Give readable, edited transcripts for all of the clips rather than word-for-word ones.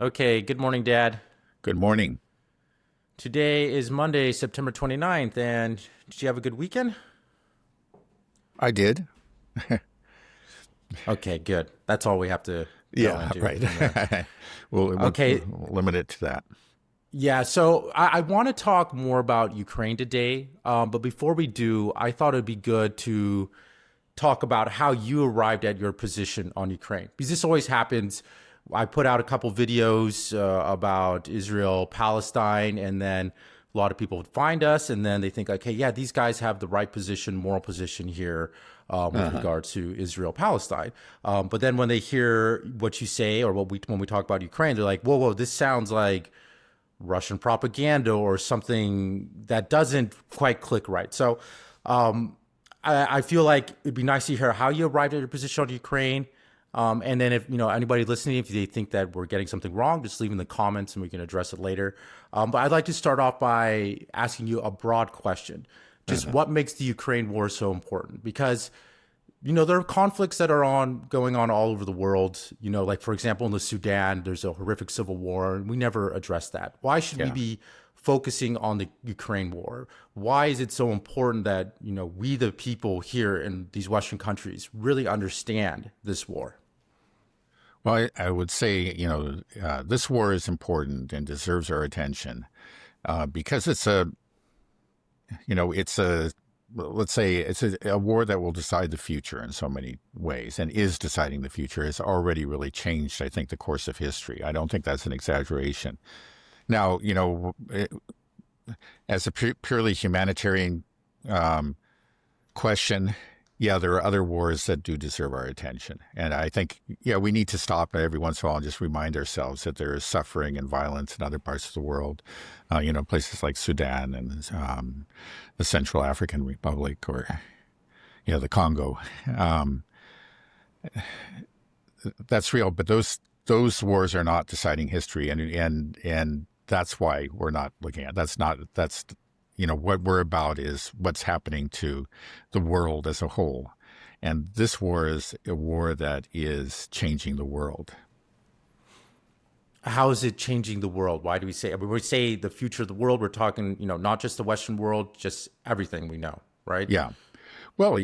Okay, good morning, Dad. Good morning. Today is Monday, September 29th, and did you have a good weekend? I did. Okay, good. That's all we have to go Yeah, into right. from there. Okay, We'll limit it to that. yeah, so I want to talk more about Ukraine today, but before we do, I thought it'd be good to talk about how you arrived at your position on Ukraine, because this always happens. I put out a couple videos about Israel, Palestine, and then a lot of people would find us, and then they think like, hey, yeah, these guys have the right position, moral position here with Uh-huh. regards to Israel, Palestine. But then when they hear what you say or when we talk about Ukraine, they're like, whoa, whoa, this sounds like Russian propaganda or something that doesn't quite click right. So I feel like it'd be nice to hear how you arrived at your position on Ukraine. And then if anybody listening, if they think that we're getting something wrong, just leave in the comments and we can address it later. But I'd like to start off by asking you a broad question. Just Uh-huh. what makes the Ukraine war so important? Because there are conflicts that are going on all over the world. Like for example, in the Sudan, there's a horrific civil war, and we never address that. Why should we Yeah. be focusing on the Ukraine war? Why is it so important that we, the people here in these Western countries, really understand this war? Well, I would say, this war is important and deserves our attention because it's a, let's say it's a war that will decide the future in so many ways and is deciding the future. It's already really changed, I think, the course of history. I don't think that's an exaggeration. Now, as a purely humanitarian question, yeah, there are other wars that do deserve our attention. And I think, yeah, we need to stop every once in a while and just remind ourselves that there is suffering and violence in other parts of the world, places like Sudan and the Central African Republic or, the Congo. Um, that's real, but those wars are not deciding history. And that's why we're not looking at that's what we're about is what's happening to the world as a whole. And this war is a war that is changing the world. How is it changing the world? Why do we say? I mean, we say the future of the world. We're talking, not just the Western world, just everything we know, right? Yeah. Well,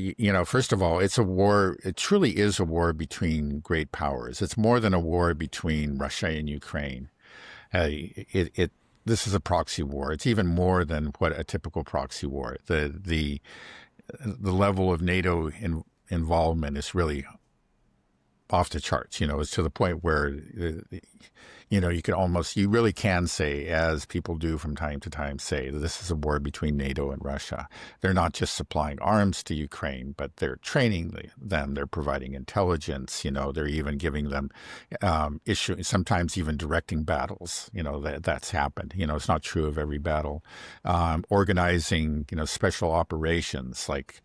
first of all, it's a war. It truly is a war between great powers. It's more than a war between Russia and Ukraine. This is a proxy war. It's even more than what a typical proxy war. The level of NATO involvement is really off the charts. It's to the point where you really can say, as people do from time to time, say that this is a war between NATO and Russia. They're not just supplying arms to Ukraine, but they're training them. They're providing intelligence. They're even giving them sometimes even directing battles. That's happened. It's not true of every battle. Organizing, special operations like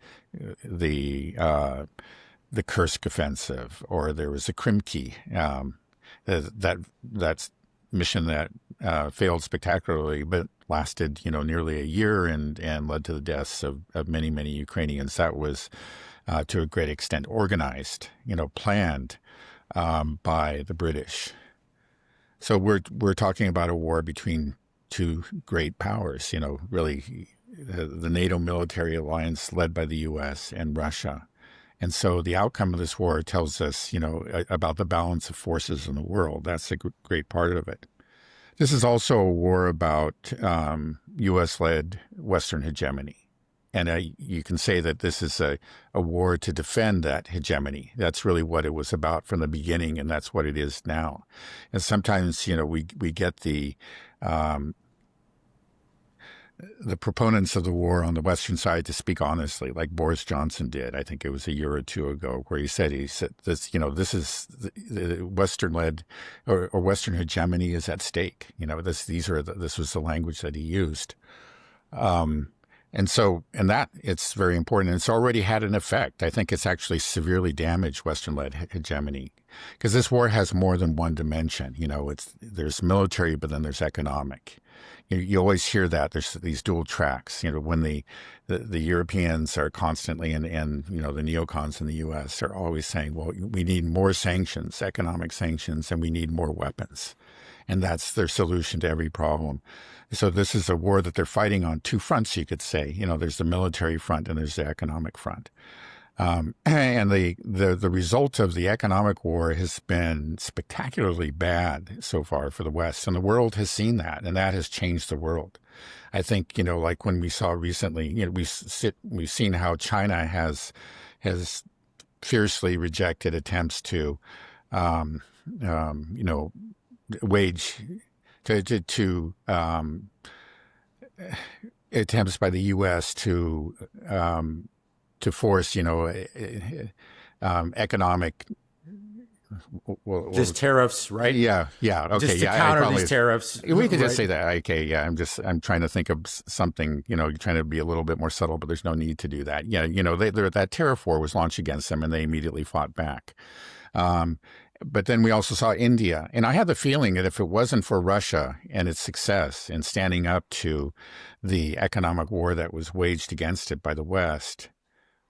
the Kursk offensive, or there was a Krimki, that's mission that failed spectacularly, but lasted nearly a year and led to the deaths of many Ukrainians. That was to a great extent organized, planned by the British. So we're talking about a war between two great powers. Really, the NATO military alliance led by the U.S. and Russia. And so the outcome of this war tells us, about the balance of forces in the world. That's a great part of it. This is also a war about U.S.-led Western hegemony. And you can say that this is a war to defend that hegemony. That's really what it was about from the beginning, and that's what it is now. And sometimes, we get the proponents of the war on the Western side to speak honestly, like Boris Johnson did. I think it was a year or two ago, where he said this, this is the Western-led or Western hegemony is at stake. This was the language that he used. And that it's very important. It's already had an effect. I think it's actually severely damaged Western-led hegemony, because this war has more than one dimension. There's military, but then there's economic. You always hear that there's these dual tracks. When the Europeans are constantly and the neocons in the U.S. are always saying, well, we need more sanctions, economic sanctions, and we need more weapons. and that's their solution to every problem. So this is a war that they're fighting on two fronts, you could say. There's the military front and there's the economic front. And the result of the economic war has been spectacularly bad so far for the West, and the world has seen that, and that has changed the world. I think, like when we saw recently, we've seen how China has fiercely rejected attempts to, wage to attempts by the U.S. to force, economic. Just tariffs, right? Yeah. Okay. Just to counter these tariffs. We could just say that. Okay. Yeah. I'm trying to think of something, trying to be a little bit more subtle, but there's no need to do that. Yeah. That tariff war was launched against them and they immediately fought back. But then we also saw India. And I had the feeling that if it wasn't for Russia and its success in standing up to the economic war that was waged against it by the West,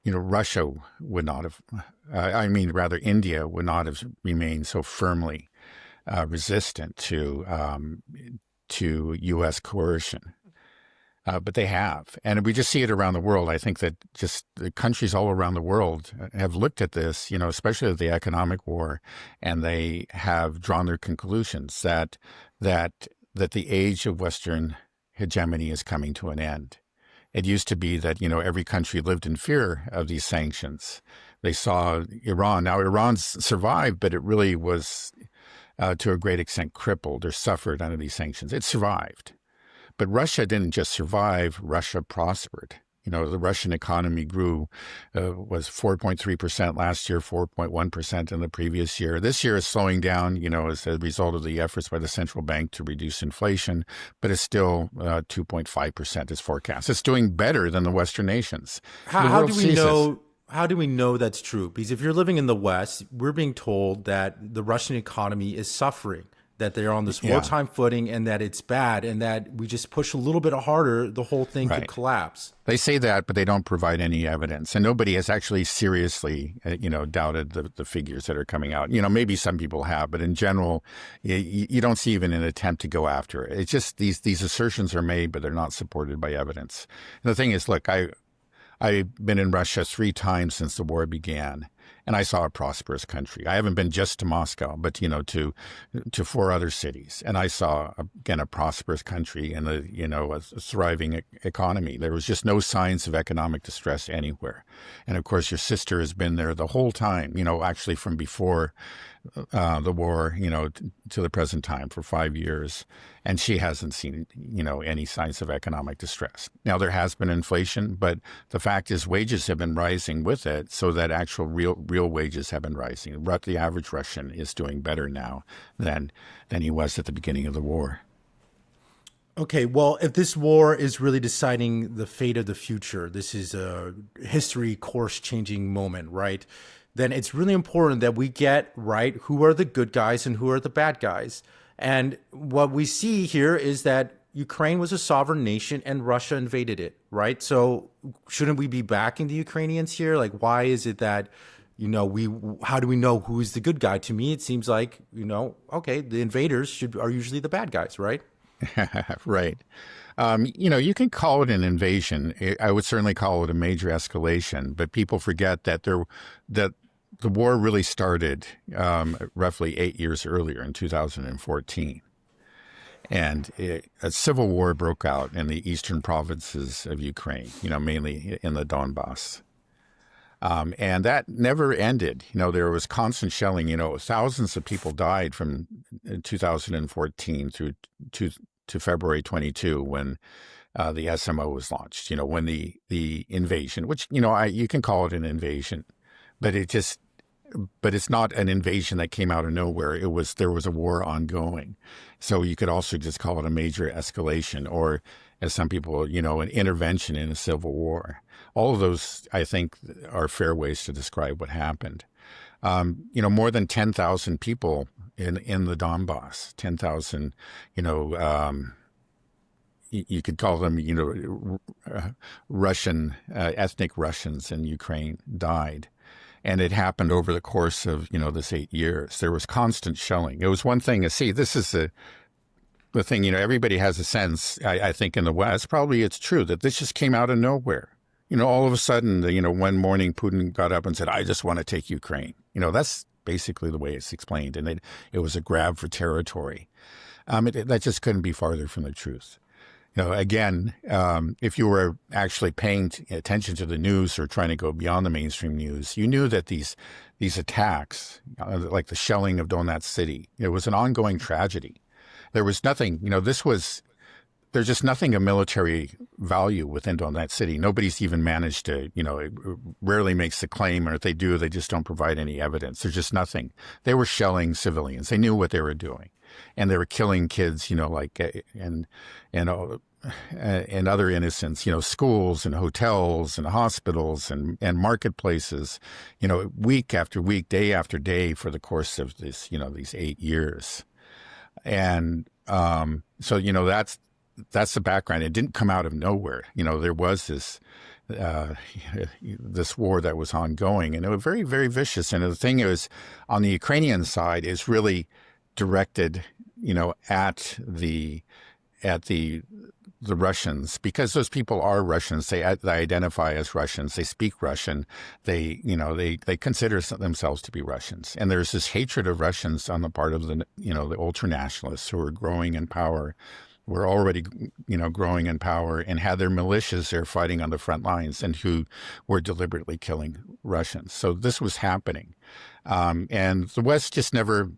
Russia would not have, India would not have remained so firmly resistant to U.S. coercion. But they have. And we just see it around the world. I think that just the countries all around the world have looked at this, especially the economic war, and they have drawn their conclusions that the age of Western hegemony is coming to an end. It used to be that, every country lived in fear of these sanctions. They saw Iran. Now, Iran survived, but it really was, to a great extent, crippled or suffered under these sanctions. It survived. But Russia didn't just survive. Russia prospered. The Russian economy grew, was 4.3% last year, 4.1% in the previous year. This year is slowing down, as a result of the efforts by the central bank to reduce inflation, but it's still 2.5% is forecast. It's doing better than the Western nations. How do we know? How do we know that's true? Because if you're living in the West, we're being told that the Russian economy is suffering, that they're on this wartime footing and that it's bad and that we just push a little bit harder, the whole thing could collapse. They say that, but they don't provide any evidence. And nobody has actually seriously, doubted the figures that are coming out. Maybe some people have, but in general, you don't see even an attempt to go after it. It's just these assertions are made, but they're not supported by evidence. And the thing is, look, I've been in Russia 3 times since the war began. And I saw a prosperous country. I haven't been just to Moscow, but, to 4 other cities. And I saw, again, a prosperous country and a thriving economy. There was just no signs of economic distress anywhere. And of course, your sister has been there the whole time, actually from before the war, to the present time for 5 years. And she hasn't seen, any signs of economic distress. Now, there has been inflation, but the fact is wages have been rising with it, so that actual real wages have been rising. The average Russian is doing better now than he was at the beginning of the war. Okay, well, if this war is really deciding the fate of the future, this is a history course-changing moment, right? Then it's really important that we get right who are the good guys and who are the bad guys. And what we see here is that Ukraine was a sovereign nation and Russia invaded it, right? So shouldn't we be backing the Ukrainians here? Like, why is it that, how do we know who's the good guy? To me, it seems like, okay, the invaders are usually the bad guys, right? Right. You can call it an invasion. I would certainly call it a major escalation, but people forget that the war really started roughly 8 years earlier in 2014. And a civil war broke out in the eastern provinces of Ukraine, mainly in the Donbass. And that never ended. There was constant shelling. Thousands of people died from 2014 through to February 22 when the SMO was launched, when the invasion, which, you can call it an invasion, but it's not an invasion that came out of nowhere. There was a war ongoing. So you could also just call it a major escalation, or as some people, an intervention in a civil war. All of those, I think, are fair ways to describe what happened. More than 10,000 people in the Donbass, 10,000, you could call them, Russian, ethnic Russians in Ukraine died. And it happened over the course of, this 8 years. There was constant shelling. It was one thing to see. This is the thing. Everybody has a sense, I think, in the West, probably it's true, that this just came out of nowhere. All of a sudden, one morning Putin got up and said, I just want to take Ukraine. That's basically the way it's explained. And it was a grab for territory. That just couldn't be farther from the truth. Again, if you were actually paying attention to the news or trying to go beyond the mainstream news, you knew that these attacks, like the shelling of Donetsk City, it was an ongoing tragedy. There was nothing, there's just nothing of military value within Donetsk City. Nobody's even managed to, it rarely makes the claim, or if they do, they just don't provide any evidence. There's just nothing. They were shelling civilians. They knew what they were doing. And they were killing kids, and other innocents, schools and hotels and hospitals and marketplaces, week after week, day after day for the course of this, these 8 years. And so, that's the background. It didn't come out of nowhere. There was this this war that was ongoing, and it was very, very vicious. And the thing is, on the Ukrainian side, is really directed, at the Russians, because those people are Russians. They identify as Russians. They speak Russian. They consider themselves to be Russians. And there's this hatred of Russians on the part of the ultranationalists who are growing in power. Were already, growing in power and had their militias there fighting on the front lines, and who were deliberately killing Russians. So this was happening. And the West just never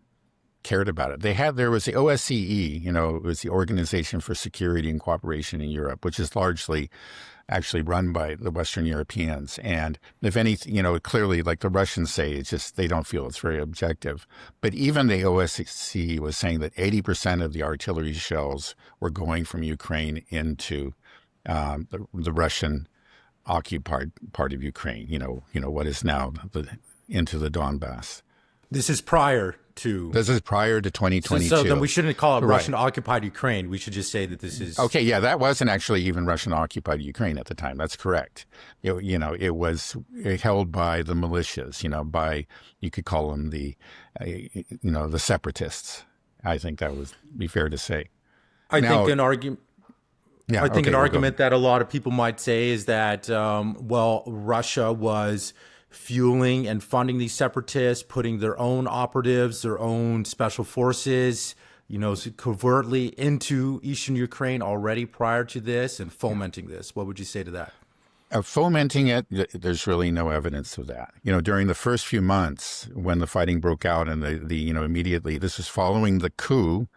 cared about it. There was the OSCE, it was the Organization for Security and Cooperation in Europe, which is largely actually run by the Western Europeans. And if anything, clearly, like the Russians say, it's just, they don't feel it's very objective. But even the OSCE was saying that 80% of the artillery shells were going from Ukraine into the Russian occupied part of Ukraine, what is now into the Donbass. This is prior to 2022. So then we shouldn't call it Russian-occupied Ukraine. We should just say that this is... Okay, yeah, that wasn't actually even Russian-occupied Ukraine at the time. That's correct. It was held by the militias, by, you could call them the separatists. I think that would be fair to say. I think an argument that a lot of people might say is that, Russia was fueling and funding these separatists, putting their own operatives, their own special forces, covertly into eastern Ukraine already prior to this, and fomenting this. What would you say to that? Fomenting it, there's really no evidence of that. During the first few months when the fighting broke out, and immediately, this was following the coup.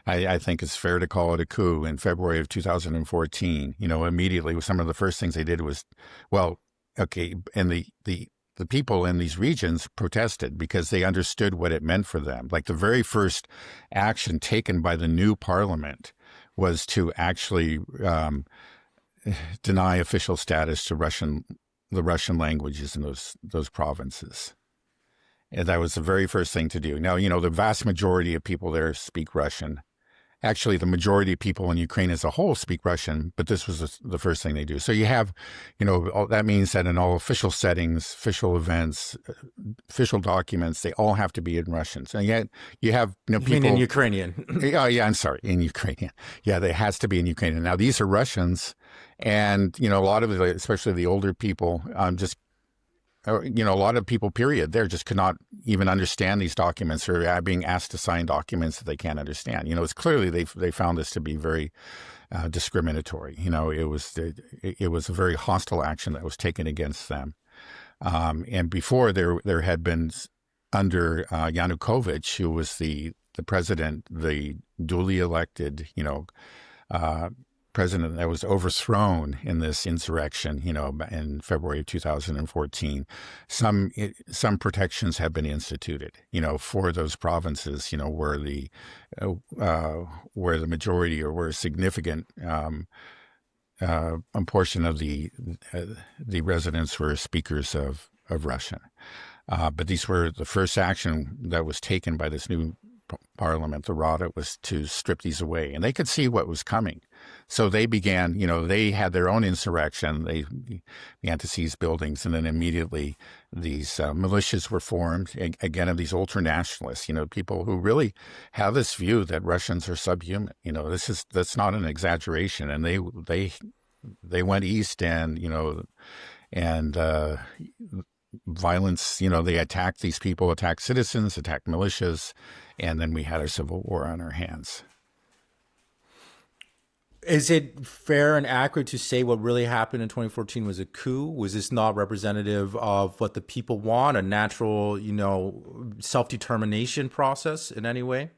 I think it's fair to call it a coup in February of 2014. Immediately, some of the first things they did was, and the people in these regions protested because they understood what it meant for them. Like, the very first action taken by the new parliament was to actually deny official status to the Russian languages in those provinces. And that was the very first thing to do. Now, the vast majority of people there speak Russian. Actually, the majority of people in Ukraine as a whole speak Russian, but this was the first thing they do. So you have, that means that in all official settings, official events, official documents, they all have to be in Russian. So yet you have, people... You mean in Ukrainian? Oh, yeah, I'm sorry, in Ukrainian. Yeah, it has to be in Ukrainian. Now, these are Russians, and, a lot of especially the older people, a lot of people, period, there just could not even understand these documents, or being asked to sign documents that they can't understand. It's clearly they found this to be very discriminatory. It was a very hostile action that was taken against them. And before there had been, under Yanukovych, who was the president, the duly elected, president that was overthrown in this insurrection, in February of 2014, some protections have been instituted, for those provinces, where the majority, or where a significant portion of the residents were speakers of Russian. But these were the first action that was taken by this new parliament, the Rada, was to strip these away. And they could see what was coming. So they began, they had their own insurrection. They began to seize buildings, and then immediately these militias were formed, again, of these ultranationalists, people who really have this view that Russians are subhuman. That's not an exaggeration. And they went east and violence, they attacked these people, attacked citizens, attacked militias, and then we had a civil war on our hands. Is it fair and accurate to say what really happened in 2014 was a coup? Was this not representative of what the people want, a natural, self-determination process in any way?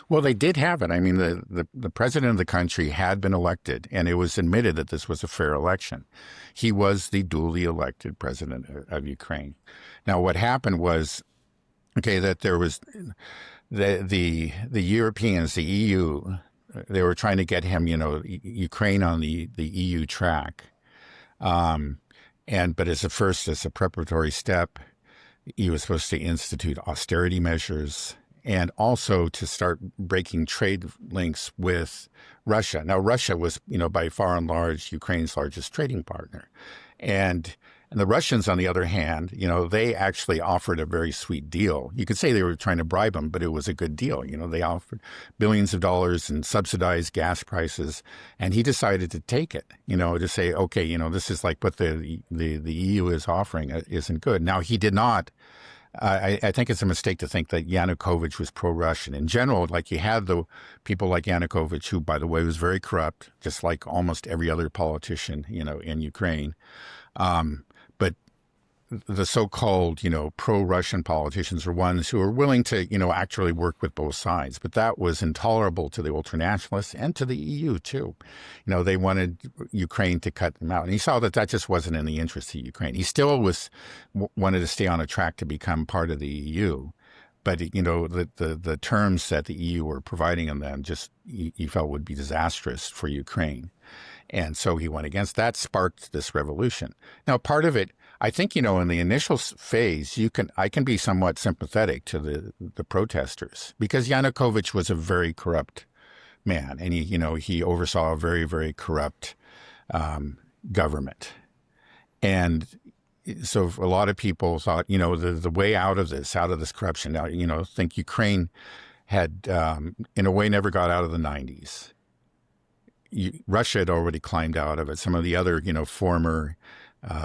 Well, they did have it. I mean, the president of the country had been elected, and it was admitted that this was a fair election. He was the duly elected president of Ukraine. Now, what happened was, that there was the Europeans, the EU, they were trying to get him, Ukraine on the EU track. But as a preparatory step, he was supposed to institute austerity measures and also to start breaking trade links with Russia. Now, Russia was, by far and large, Ukraine's largest trading partner. And the Russians, on the other hand, they actually offered a very sweet deal. You could say they were trying to bribe him, but it was a good deal. They offered billions of dollars and subsidized gas prices, and he decided to take it, to say, okay, this is like what the EU is offering isn't good. Now, he did not. I think it's a mistake to think that Yanukovych was pro-Russian. In general, you had the people like Yanukovych, who, by the way, was very corrupt, just like almost every other politician, in Ukraine. But the so-called, pro-Russian politicians are ones who are willing to, actually work with both sides. But that was intolerable to the ultranationalists and to the EU, too. They wanted Ukraine to cut them out. And he saw that just wasn't in the interest of Ukraine. He still wanted to stay on a track to become part of the EU. But, the terms that the EU were providing him then he felt would be disastrous for Ukraine. And so he went against that, sparked this revolution. Now, part of it, I think, in the initial phase, I can be somewhat sympathetic to the protesters, because Yanukovych was a very corrupt man, and he oversaw a very, very corrupt government. And so a lot of people thought, the way out of this corruption, now, think Ukraine had, in a way, never got out of the 90s. Russia had already climbed out of it. Some of the other, former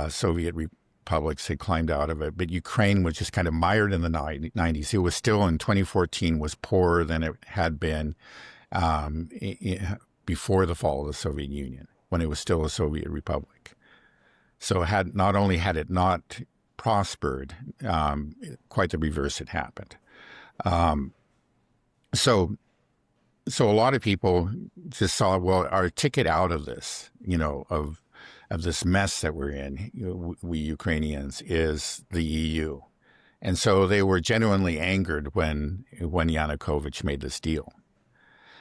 Soviet republics had climbed out of it. But Ukraine was just kind of mired in the 90s. It was still, in 2014, was poorer than it had been before the fall of the Soviet Union, when it was still a Soviet republic. So not only had it not prospered, quite the reverse had happened. So a lot of people just saw, well, our ticket out of this, of this mess that we're in, we Ukrainians, is the EU. And so they were genuinely angered when Yanukovych made this deal.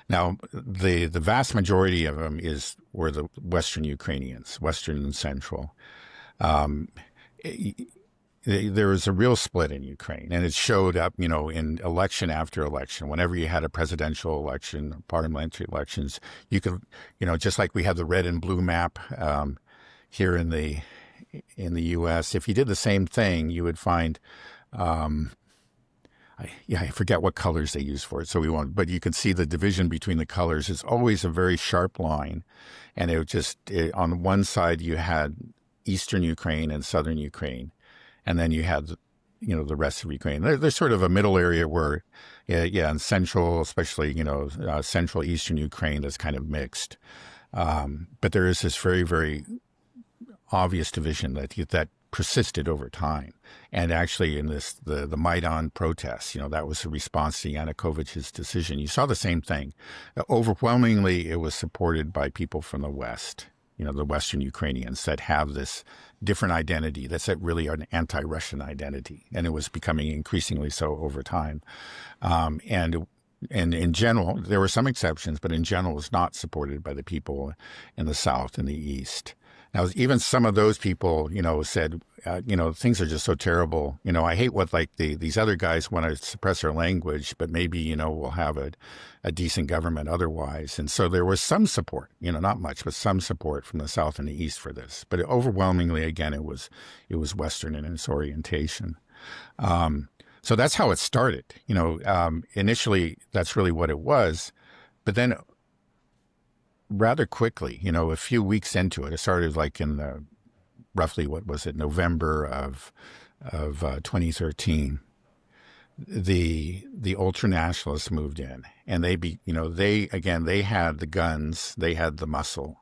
Now, the vast majority of them were the Western Ukrainians, Western and Central. There was a real split in Ukraine, and it showed up, in election after election. Whenever you had a presidential election, parliamentary elections, you could, just like we have the red and blue map here in the U.S. If you did the same thing, you would find, I forget what colors they use for it, so we won't. But you can see the division between the colors is always a very sharp line, and on one side you had eastern Ukraine and southern Ukraine. And then you had, the rest of Ukraine. There's sort of a middle area where, in central, especially, central eastern Ukraine, that's kind of mixed. But there is this very, very obvious division that persisted over time. And actually in the Maidan protests, that was a response to Yanukovych's decision. You saw the same thing. Overwhelmingly, it was supported by people from the West. The Western Ukrainians that have this different identity, that's really an anti-Russian identity. And it was becoming increasingly so over time. And in general, there were some exceptions, but in general, it was not supported by the people in the South and the East. Now, even some of those people, said, things are just so terrible. I hate what like these other guys want to suppress our language, but maybe, we'll have a decent government otherwise. And so there was some support, not much, but some support from the South and the East for this. But overwhelmingly, again, it was Western in its orientation. So that's how it started. Initially, that's really what it was. But then rather quickly, a few weeks into it, it started like in the roughly, what was it, November of 2013. The ultranationalists moved in, and they had the guns, they had the muscle,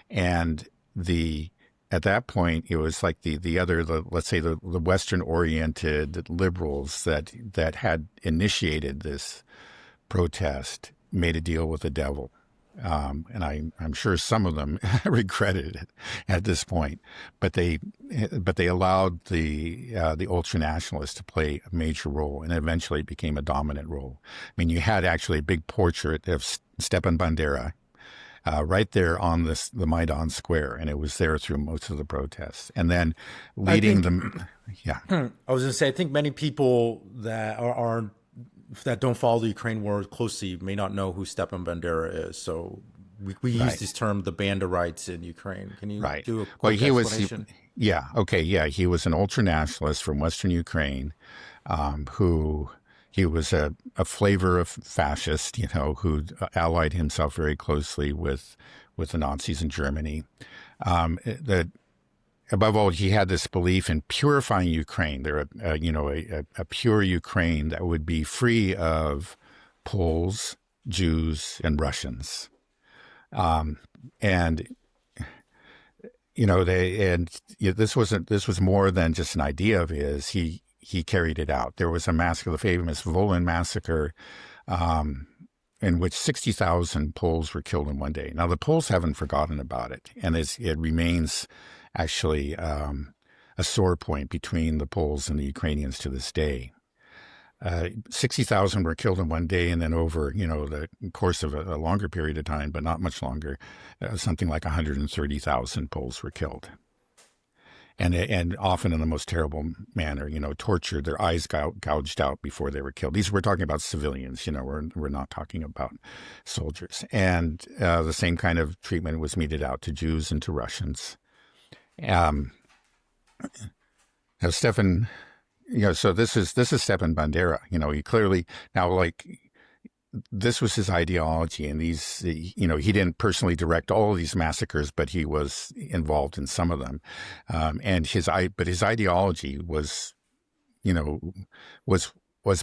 and at that point it was like let's say the Western oriented liberals that had initiated this protest made a deal with the devil. And I'm sure some of them regretted it at this point, but they allowed the ultranationalists to play a major role, and eventually it became a dominant role. I mean, you had actually a big portrait of Stepan Bandera right there on the Maidan Square, and it was there through most of the protests. And then leading them, yeah. I was going to say, I think many people that that don't follow the Ukraine war closely may not know who Stepan Bandera is. So we use this term, the Banderites in Ukraine. Can you do a quick explanation? He was an ultranationalist from Western Ukraine, who he was a flavor of fascist, who allied himself very closely with the Nazis in Germany. Above all, he had this belief in purifying Ukraine. A pure Ukraine that would be free of Poles, Jews, and Russians. This was more than just an idea of his. He carried it out. There was a massacre, the famous Volyn massacre, in which 60,000 Poles were killed in one day. Now, the Poles haven't forgotten about it, and it remains actually a sore point between the Poles and the Ukrainians to this day. 60,000 were killed in one day, and then over the course of a longer period of time, but not much longer, something like 130,000 Poles were killed. And often in the most terrible manner, tortured, their eyes gouged out before they were killed. We're talking about civilians, we're not talking about soldiers. And the same kind of treatment was meted out to Jews and to Russians. Now Stepan, so this is Stepan Bandera. He clearly this was his ideology, and he didn't personally direct all of these massacres, but he was involved in some of them. And his ideology was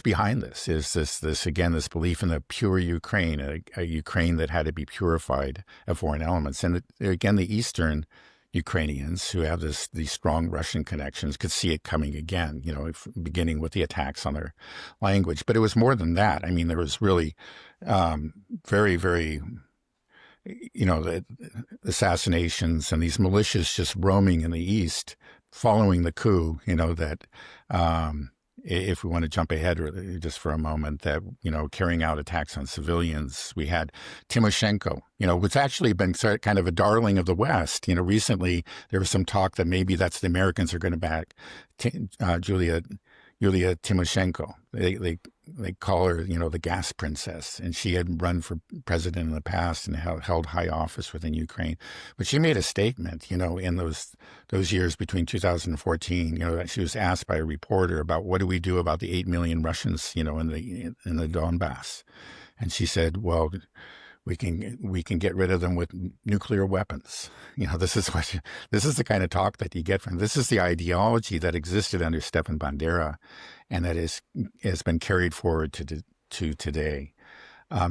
behind this. Is this belief in the pure Ukraine, a Ukraine that had to be purified of foreign elements, and again the Eastern Ukrainians who have these strong Russian connections could see it coming again, beginning with the attacks on their language. But it was more than that. I mean, there was really very, very, the assassinations and these militias just roaming in the East following the coup, that if we want to jump ahead just for a moment, that, carrying out attacks on civilians. We had Timoshenko, who's actually been kind of a darling of the West. Recently there was some talk that maybe the Americans are going to back Yulia Timoshenko. They call her, the gas princess, and she had run for president in the past and held high office within Ukraine. But she made a statement, in those years between 2014, that she was asked by a reporter about what do we do about the 8 million Russians, in the Donbass, and she said, well, we can get rid of them with nuclear weapons. This is the kind of talk that you get from. This is the ideology that existed under Stepan Bandera, and that has been carried forward to today.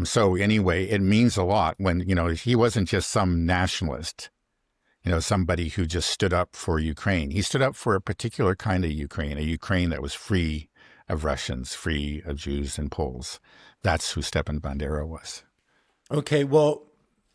So anyway, it means a lot when he wasn't just some nationalist, somebody who just stood up for Ukraine. He stood up for a particular kind of Ukraine, a Ukraine that was free of Russians, free of Jews and Poles. That's who Stepan Bandera was. Okay, well,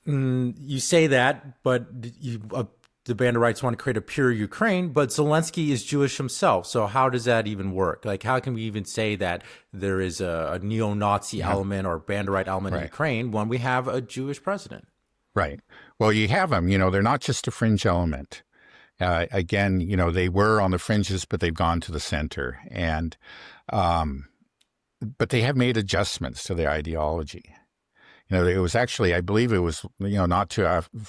you say that, but the Banderites want to create a pure Ukraine, but Zelensky is Jewish himself. So how does that even work? Like, how can we even say that there is a neo-Nazi element or Banderite element in Ukraine when we have a Jewish president? Right. Well, you have them. They're not just a fringe element. Again, they were on the fringes, but they've gone to the center, and um, but they have made adjustments to their ideology. It was actually, I believe it was, not too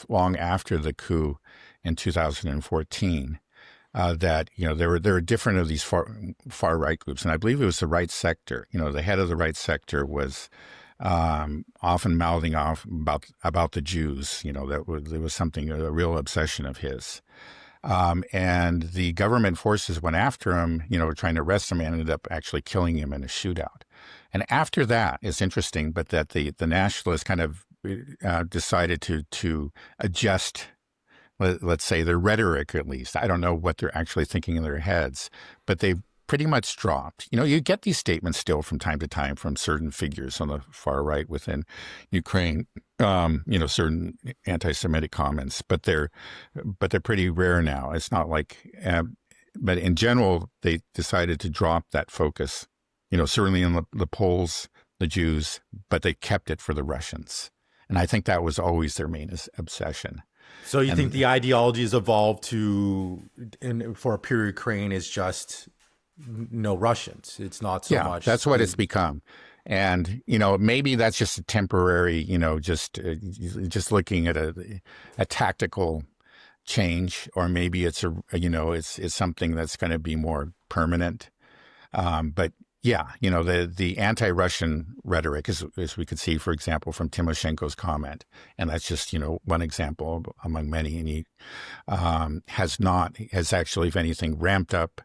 long after the coup in 2014 that, there were different of these far right groups. And I believe it was the right sector. The head of the right sector was often mouthing off about the Jews. There was something, a real obsession of his. And the government forces went after him, trying to arrest him, and ended up actually killing him in a shootout. And after that, it's interesting, but that the nationalists kind of decided to adjust, let's say, their rhetoric, at least. I don't know what they're actually thinking in their heads, but they pretty much dropped. You get these statements still from time to time from certain figures on the far right within Ukraine, certain anti-Semitic comments, but they're pretty rare now. It's not like, but in general, they decided to drop that focus. Certainly in the Poles, the Jews, but they kept it for the Russians, and I think that was always their main obsession. So you think the ideology has evolved to, for a period, Ukraine is just no Russians. It's not so much. That's what it's become. And, maybe that's just a temporary, just looking at a tactical change, or maybe it's it's something that's going to be more permanent. But yeah, the anti-Russian rhetoric, as we could see, for example, from Timoshenko's comment, and that's just, one example among many, and he has actually, if anything, ramped up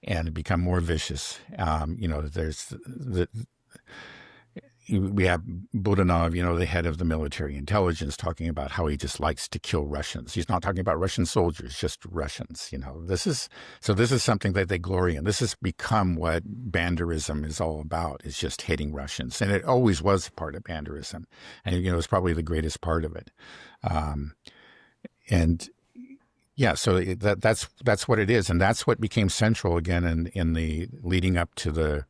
and become more vicious. We have Budanov, the head of the military intelligence, talking about how he just likes to kill Russians. He's not talking about Russian soldiers, just Russians. This is something that they glory in. This has become what Banderism is all about, is just hating Russians. And it always was part of Banderism. And, it's probably the greatest part of it. And yeah, so that's what it is. And that's what became central again in the leading up to the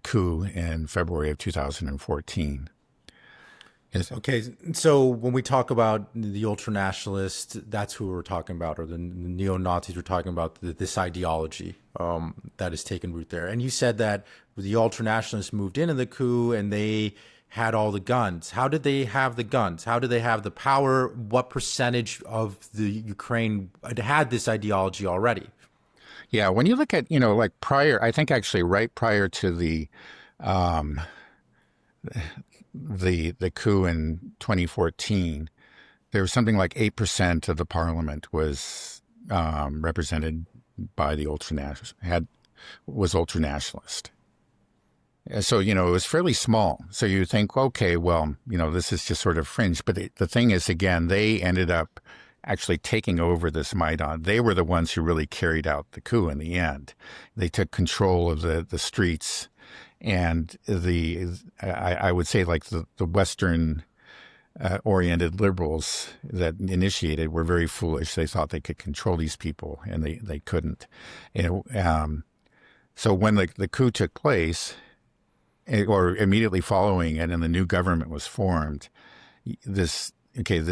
coup in February of 2014. Okay, so when we talk about the ultranationalists, that's who we're talking about, or the neo-Nazis, we're talking about this ideology that has taken root there. And you said that the ultranationalists moved in the coup and they had all the guns. How did they have the guns? How did they have the power? What percentage of the Ukraine had this ideology already? Yeah, when you look at, like prior, I think actually right prior to the coup in 2014, there was something like 8% of the parliament was represented by the ultranationalist. So, it was fairly small. So you think, okay, well, this is just sort of fringe. But the thing is, again, they ended up actually taking over this Maidan. They were the ones who really carried out the coup in the end. They took control of the streets, and I would say like the Western oriented liberals that initiated were very foolish. They thought they could control these people, and they couldn't. So when the coup took place, or immediately following it, and the new government was formed, this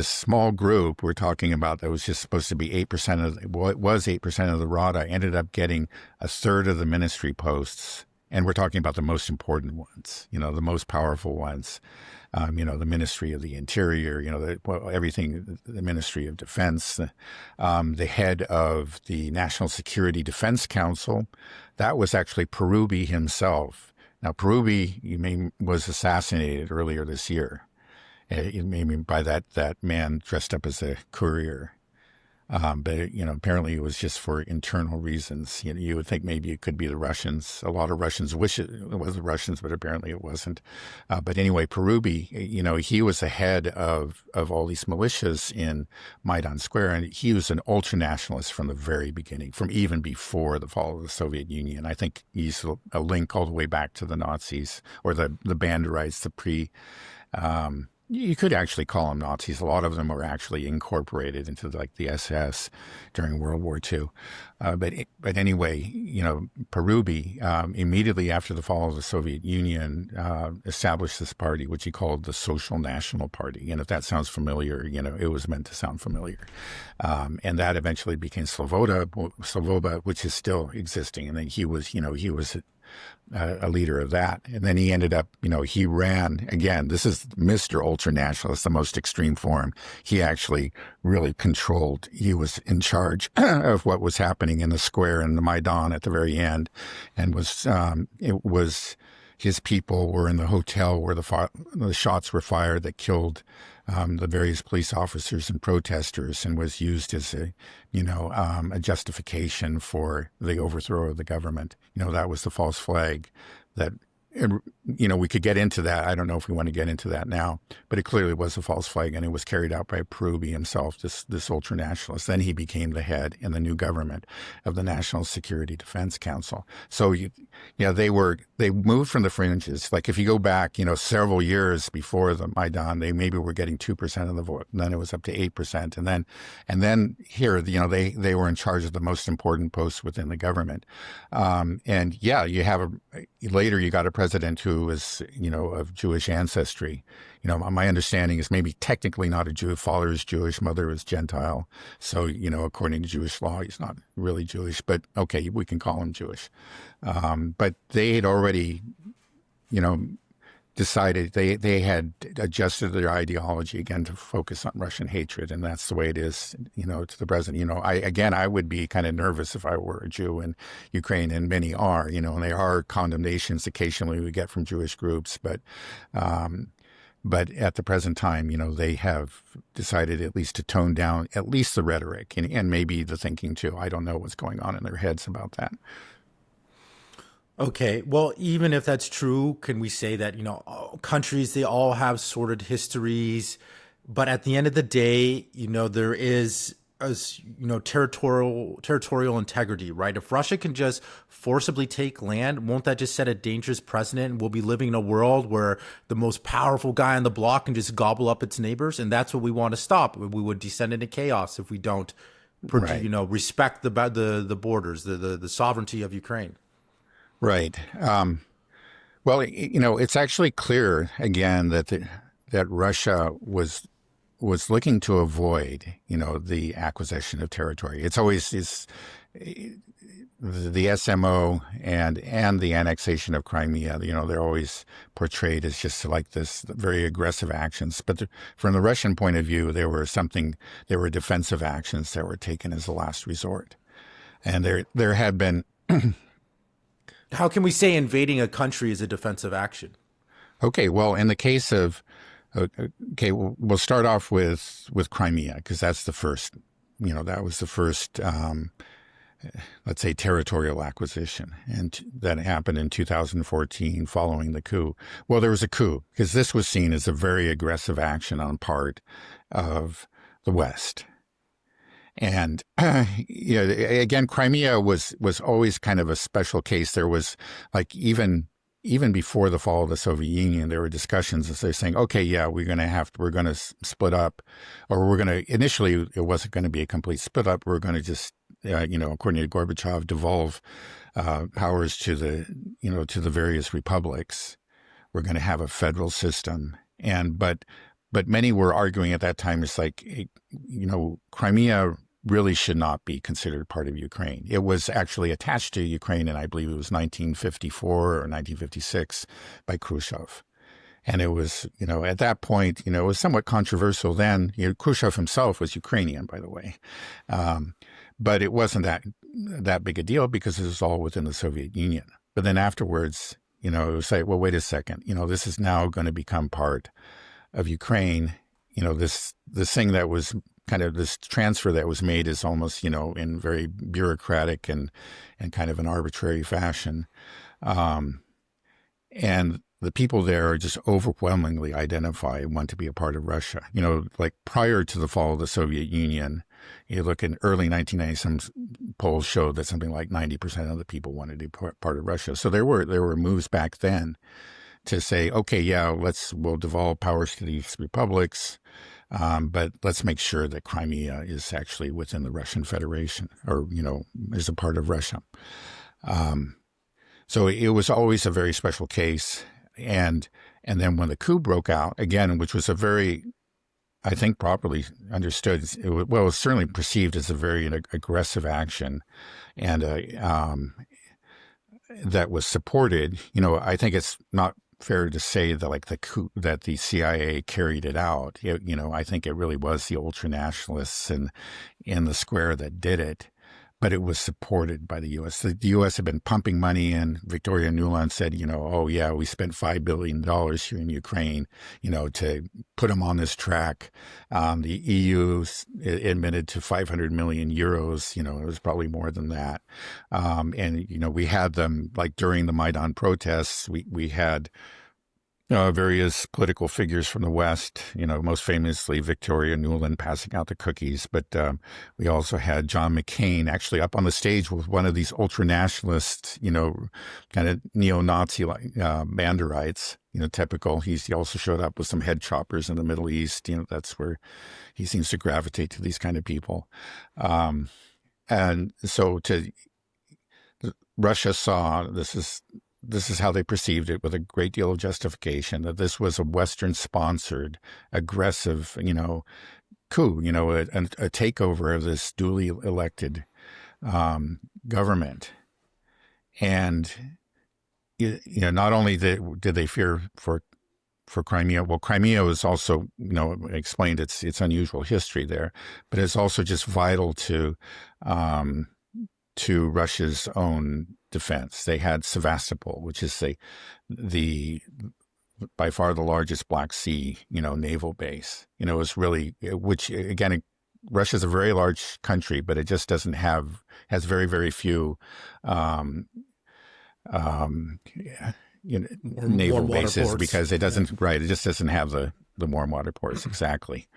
small group we're talking about that was just supposed to be 8% of what was 8% of the Rada ended up getting a third of the ministry posts. And we're talking about the most important ones, the most powerful ones, the Ministry of the Interior, everything, the Ministry of Defense, the head of the National Security Defense Council. That was actually Parubi himself. Now, Parubi was assassinated earlier this year. Maybe by that man dressed up as a courier. But apparently it was just for internal reasons. You would think maybe it could be the Russians. A lot of Russians wish it was the Russians, but apparently it wasn't. But anyway, Parubi, he was the head of all these militias in Maidan Square, and he was an ultranationalist from the very beginning, from even before the fall of the Soviet Union. I think he's a link all the way back to the Nazis or the Banderites, the You could actually call them Nazis. A lot of them were actually incorporated into like the SS during World War II. But anyway, Parubi, immediately after the fall of the Soviet Union, established this party, which he called the Social National Party. And if that sounds familiar, it was meant to sound familiar. And that eventually became Sloboda, which is still existing. And then he was a leader of that. And then he ended up, he ran, again, this is Mr. Ultranationalist, the most extreme form. He actually really controlled, he was in charge of what was happening in the square and the Maidan at the very end. And it was his people were in the hotel where the shots were fired that killed the various police officers and protesters, and was used as a justification for the overthrow of the government. That was the false flag that, we could get into that. I don't know if we want to get into that now, but it clearly was a false flag, and it was carried out by Parubi himself, this ultranationalist. Then he became the head in the new government of the National Security Defense Council. So, they moved from the fringes. Like if you go back, several years before the Maidan, they maybe were getting 2% of the vote, and then it was up to 8%. And then here, they were in charge of the most important posts within the government. Later you got a president who was, of Jewish ancestry. My understanding is maybe technically not a Jew. Father is Jewish, mother is Gentile. So, according to Jewish law, he's not really Jewish, but okay, we can call him Jewish. But they had already, decided they had adjusted their ideology again to focus on Russian hatred, and that's the way it is, to the present. I would be kind of nervous if I were a Jew in Ukraine, and many are, and there are condemnations occasionally we get from Jewish groups, but at the present time, they have decided at least to tone down at least the rhetoric and maybe the thinking too. I don't know what's going on in their heads about that. Okay, well, even if that's true, can we say that, countries, they all have sordid histories, but at the end of the day, there is, territorial integrity, right? If Russia can just forcibly take land, won't that just set a dangerous precedent? And we'll be living in a world where the most powerful guy on the block can just gobble up its neighbors, and that's what we want to stop. We would descend into chaos if we don't, Right. respect the borders, the sovereignty of Ukraine. Right. Well, it's actually clear again that Russia was looking to avoid, the acquisition of territory. It's always the SMO and the annexation of Crimea. They're always portrayed as just like this very aggressive actions. But from the Russian point of view, there were defensive actions that were taken as a last resort, and there had been. How can we say invading a country is a defensive action? Okay, well, in the case of, we'll start off with Crimea, because that's the first, that was the first, let's say, territorial acquisition. And that happened in 2014 following the coup. Well, there was a coup, because this was seen as a very aggressive action on part of the West. And, again, Crimea was always kind of a special case. There was even before the fall of the Soviet Union, there were discussions as they're saying, okay, yeah, we're going to split up, or initially it wasn't going to be a complete split up. We're going to just, according to Gorbachev, devolve powers to the various republics. We're going to have a federal system. But many were arguing at that time, it's like, Crimea really should not be considered part of Ukraine. It was actually attached to Ukraine in, I believe it was 1954 or 1956 by Khrushchev. And it was, at that point, it was somewhat controversial then. Khrushchev himself was Ukrainian, by the way. But it wasn't that big a deal because it was all within the Soviet Union. But then afterwards, it was like, well, wait a second, this is now going to become part of Ukraine. This thing that was kind of this transfer that was made is almost, in very bureaucratic and kind of an arbitrary fashion. And the people there are just overwhelmingly identify and want to be a part of Russia. Like prior to the fall of the Soviet Union, you look in early 1990s, some polls showed that something like 90% of the people wanted to be part of Russia. So there were moves back then to say, okay, yeah, we'll devolve powers to these republics, but let's make sure that Crimea is actually within the Russian Federation, or is a part of Russia. So it was always a very special case, and then when the coup broke out again, which was a very, I think, properly understood, it was certainly perceived as a very aggressive action, and that was supported. I think it's not fair to say that like the coup, that the CIA carried it out. I think it really was the ultranationalists in the square that did it, but it was supported by the U.S. The U.S. had been pumping money in. Victoria Nuland said, oh yeah, we spent $5 billion here in Ukraine, to put them on this track. The EU admitted to 500 million euros. It was probably more than that. And we had them, like during the Maidan protests, we had various political figures from the West, most famously Victoria Nuland passing out the cookies. But we also had John McCain actually up on the stage with one of these ultranationalist, kind of neo-Nazi Banderites, typical. He also showed up with some head choppers in the Middle East. That's where he seems to gravitate to these kind of people. And so Russia saw this is how they perceived it, with a great deal of justification, that this was a Western-sponsored, aggressive, coup, a takeover of this duly elected government. And, not only did they fear for Crimea, well, Crimea was also, explained its unusual history there, but it's also just vital to Russia's own defense. They had Sevastopol, which is the by far the largest Black Sea, naval base. It was really, which again, Russia's a very large country, but it just has very, very few, naval bases, because it doesn't, right. It just doesn't have the warm water ports. Exactly.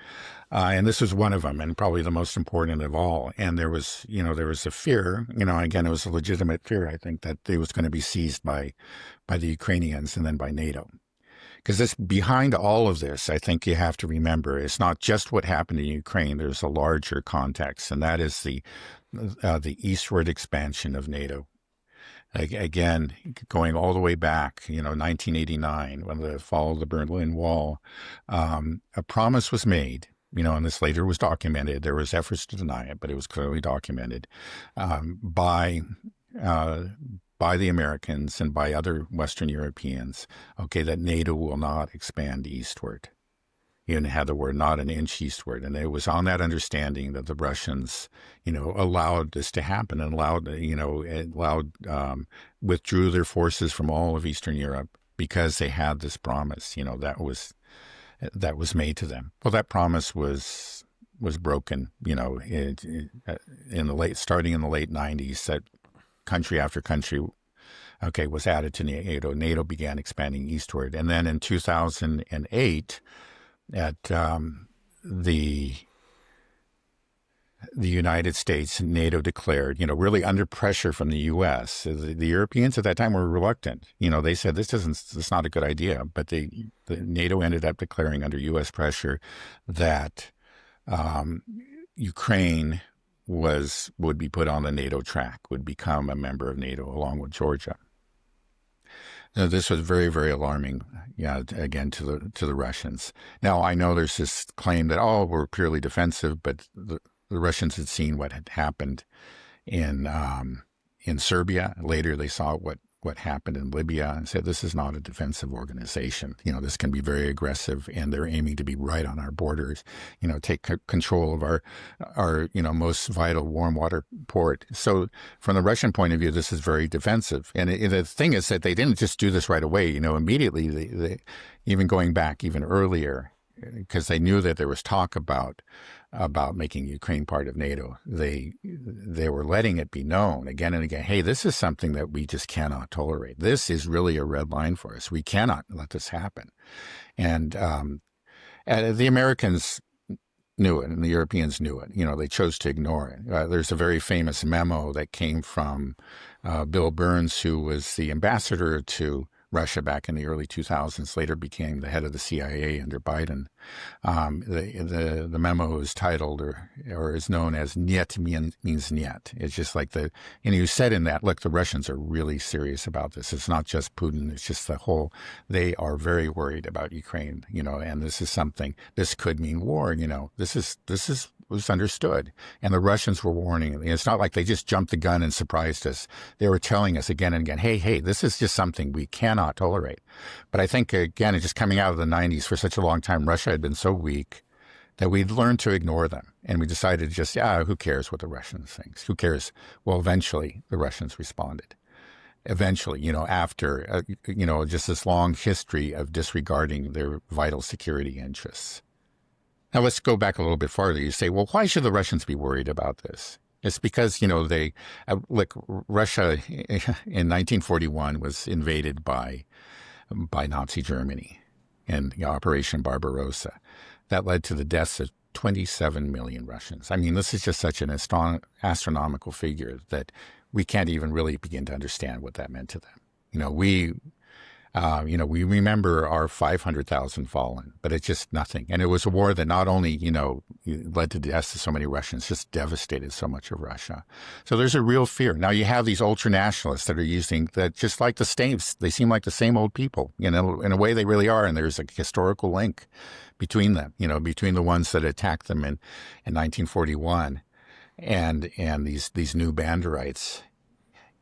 And this was one of them, and probably the most important of all. And there was a fear, again, it was a legitimate fear, I think, that it was going to be seized by the Ukrainians and then by NATO. Because behind all of this, I think you have to remember, it's not just what happened in Ukraine. There's a larger context, and that is the eastward expansion of NATO. Again, going all the way back, 1989, when the fall of the Berlin Wall, a promise was made, and this later was documented. There was efforts to deny it, but it was clearly documented by the Americans and by other Western Europeans, that NATO will not expand eastward. In had the word not an inch eastward. And it was on that understanding that the Russians, allowed this to happen, and withdrew their forces from all of Eastern Europe, because they had this promise, that was made to them. Well, that promise was broken, starting in the late 90s, that country after country, was added to NATO. NATO began expanding eastward. And then in 2008, at the United States, NATO declared, really under pressure from the U.S. The Europeans at that time were reluctant. They said it's not a good idea, but the NATO ended up declaring under U.S. pressure that Ukraine would be put on the NATO track, would become a member of NATO along with Georgia. Now, this was very, very alarming, again, to the Russians. Now, I know there's this claim that, we're purely defensive, but the Russians had seen what had happened in Serbia. Later, they saw what happened in Libya and said, this is not a defensive organization. This can be very aggressive, and they're aiming to be right on our borders, take control of our most vital warm water port. So from the Russian point of view, this is very defensive. And the thing is that they didn't just do this right away, immediately, they even going back even earlier, because they knew that there was talk about making Ukraine part of NATO. They were letting it be known again and again, hey, this is something that we just cannot tolerate. This is really a red line for us. We cannot let this happen. And the Americans knew it, and the Europeans knew it. They chose to ignore it. There's a very famous memo that came from Bill Burns, who was the ambassador to Russia back in the early 2000s, later became the head of the CIA under Biden. The memo is titled or is known as "Niet means Niet." It's just like and you said in that, look, the Russians are really serious about this. It's not just Putin. It's just they are very worried about Ukraine, and this could mean war. This was understood. And the Russians were warning. It's not like they just jumped the gun and surprised us. They were telling us again and again, hey, this is just something we cannot tolerate. But I think, again, just coming out of the 90s, for such a long time, Russia had been so weak that we'd learned to ignore them. And we decided just, who cares what the Russians think? Who cares? Well, eventually the Russians responded. Eventually, after, just this long history of disregarding their vital security interests. Now, let's go back a little bit farther. You say, well, why should the Russians be worried about this? It's because, Russia in 1941 was invaded by Nazi Germany and Operation Barbarossa. That led to the deaths of 27 million Russians. I mean, this is just such an astronomical figure that we can't even really begin to understand what that meant to them. We remember our 500,000 fallen, but it's just nothing. And it was a war that not only, led to deaths of so many Russians, just devastated so much of Russia. So there's a real fear. Now you have these ultranationalists that are using that just like the states. They seem like the same old people, in a way they really are. And there's a historical link between them, between the ones that attacked them in 1941 and these new Banderites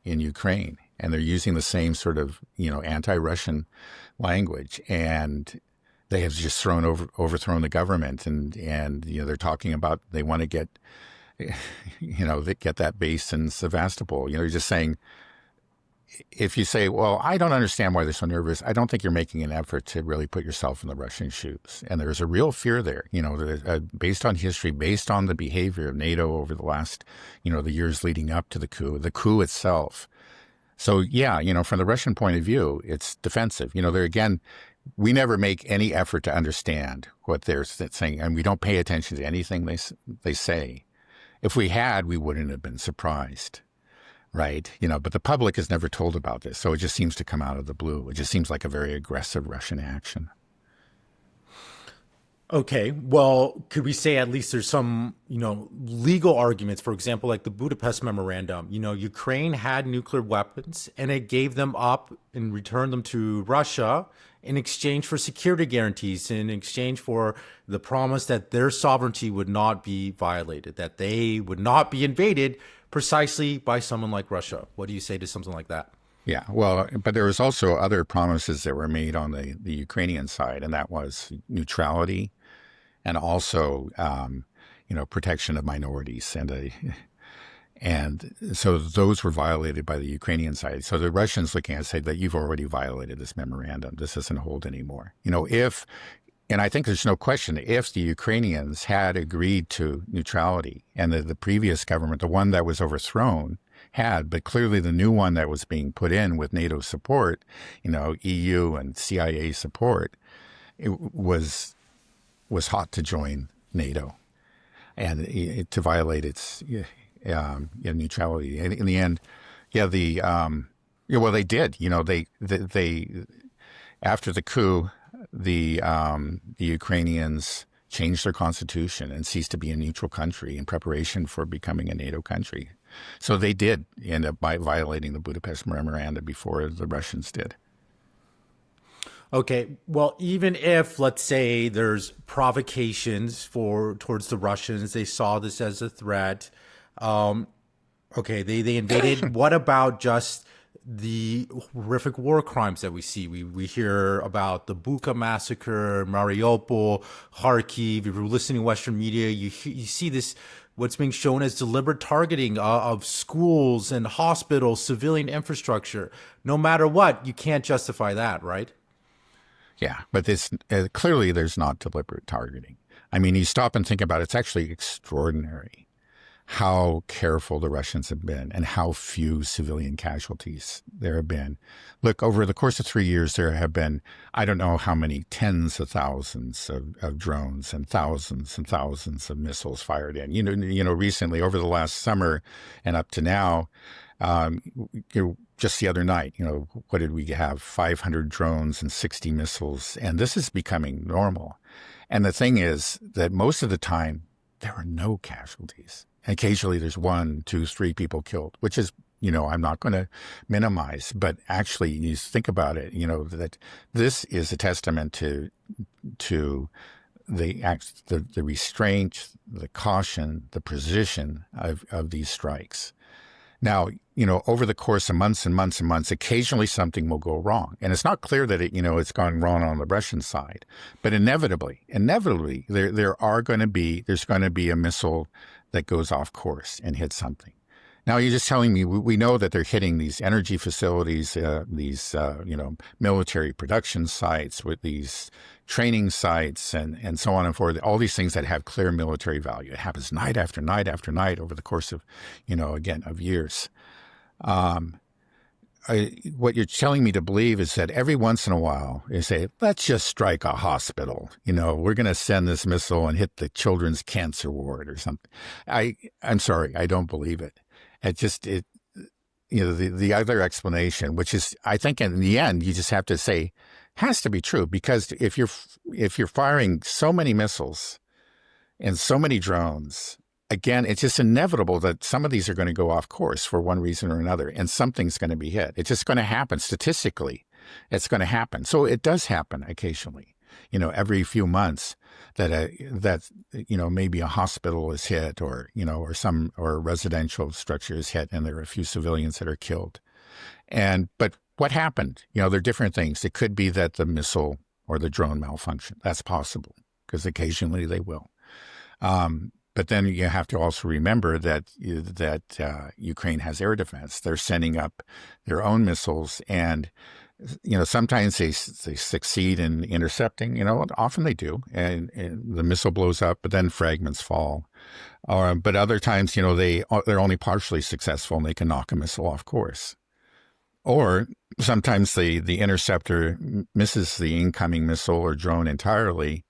in Ukraine. And they're using the same sort of, anti-Russian language. And they have just overthrown the government. And they're talking about they want to get, get that base in Sevastopol. You're just saying, if you say, well, I don't understand why they're so nervous, I don't think you're making an effort to really put yourself in the Russian shoes. And there's a real fear there, based on history, based on the behavior of NATO over the last, the years leading up to the coup itself. So, from the Russian point of view, it's defensive. We never make any effort to understand what they're saying, and we don't pay attention to anything they say. If we had, we wouldn't have been surprised, right? But the public is never told about this, so it just seems to come out of the blue. It just seems like a very aggressive Russian action. Okay, well, could we say at least there's some, legal arguments, for example, like the Budapest Memorandum, Ukraine had nuclear weapons and it gave them up and returned them to Russia in exchange for security guarantees, in exchange for the promise that their sovereignty would not be violated, that they would not be invaded precisely by someone like Russia. What do you say to something like that? Yeah, well, but there was also other promises that were made on the Ukrainian side, and that was neutrality and also, protection of minorities. And so those were violated by the Ukrainian side. So the Russians looking at it say that you've already violated this memorandum. This doesn't hold anymore. And I think there's no question, if the Ukrainians had agreed to neutrality and the previous government, the one that was overthrown, had, but clearly the new one that was being put in with NATO support, EU and CIA support, it was hot to join NATO and to violate its neutrality. And in the end, well, they did. They after the coup, the Ukrainians changed their constitution and ceased to be a neutral country in preparation for becoming a NATO country. So they did end up by violating the Budapest Memorandum before the Russians did. Okay, well, even if, let's say, there's provocations towards the Russians, they saw this as a threat. Okay, they invaded. What about just the horrific war crimes that we see? We hear about the Bucha massacre, Mariupol, Kharkiv. If you're listening to Western media, you see this, what's being shown as deliberate targeting of schools and hospitals, civilian infrastructure. No matter what, you can't justify that, right? Yeah, but this clearly there's not deliberate targeting. I mean, you stop and think about it, it's actually extraordinary how careful the Russians have been and how few civilian casualties there have been. Look, over the course of 3 years, there have been, I don't know how many, tens of thousands of drones and thousands of missiles fired in. Recently, over the last summer and up to now, just the other night, what did we have? 500 drones and 60 missiles. And this is becoming normal. And the thing is that most of the time, there are no casualties. Occasionally there's 1, 2, 3 people killed, which is, I'm not going to minimize, but actually you think about it, that this is a testament to the restraint, the caution, the precision of these strikes. Now, over the course of months and months and months, occasionally something will go wrong. And it's not clear that it's gone wrong on the Russian side. But inevitably, there's going to be a missile that goes off course and hits something. Now, you're just telling me we know that they're hitting these energy facilities, these military production sites with these training sites and so on and forth, all these things that have clear military value. It happens night after night after night over the course of, of years. What you're telling me to believe is that every once in a while you say, let's just strike a hospital. We're going to send this missile and hit the children's cancer ward or something. I'm sorry, I don't believe it. The other explanation, which is, I think in the end, you just have to say, has to be true, because if you're firing so many missiles and so many drones, again, it's just inevitable that some of these are going to go off course for one reason or another, and something's going to be hit. It's just going to happen statistically. It's going to happen. So it does happen occasionally, every few months that maybe a hospital is hit or a residential structure is hit and there are a few civilians that are killed. But what happened? There are different things. It could be that the missile or the drone malfunctioned. That's possible, because occasionally they will. But then you have to also remember that Ukraine has air defense. They're sending up their own missiles, and sometimes they succeed in intercepting. Often they do, and the missile blows up, but then fragments fall. But other times, they're only partially successful, and they can knock a missile off course. Or sometimes the interceptor misses the incoming missile or drone entirely,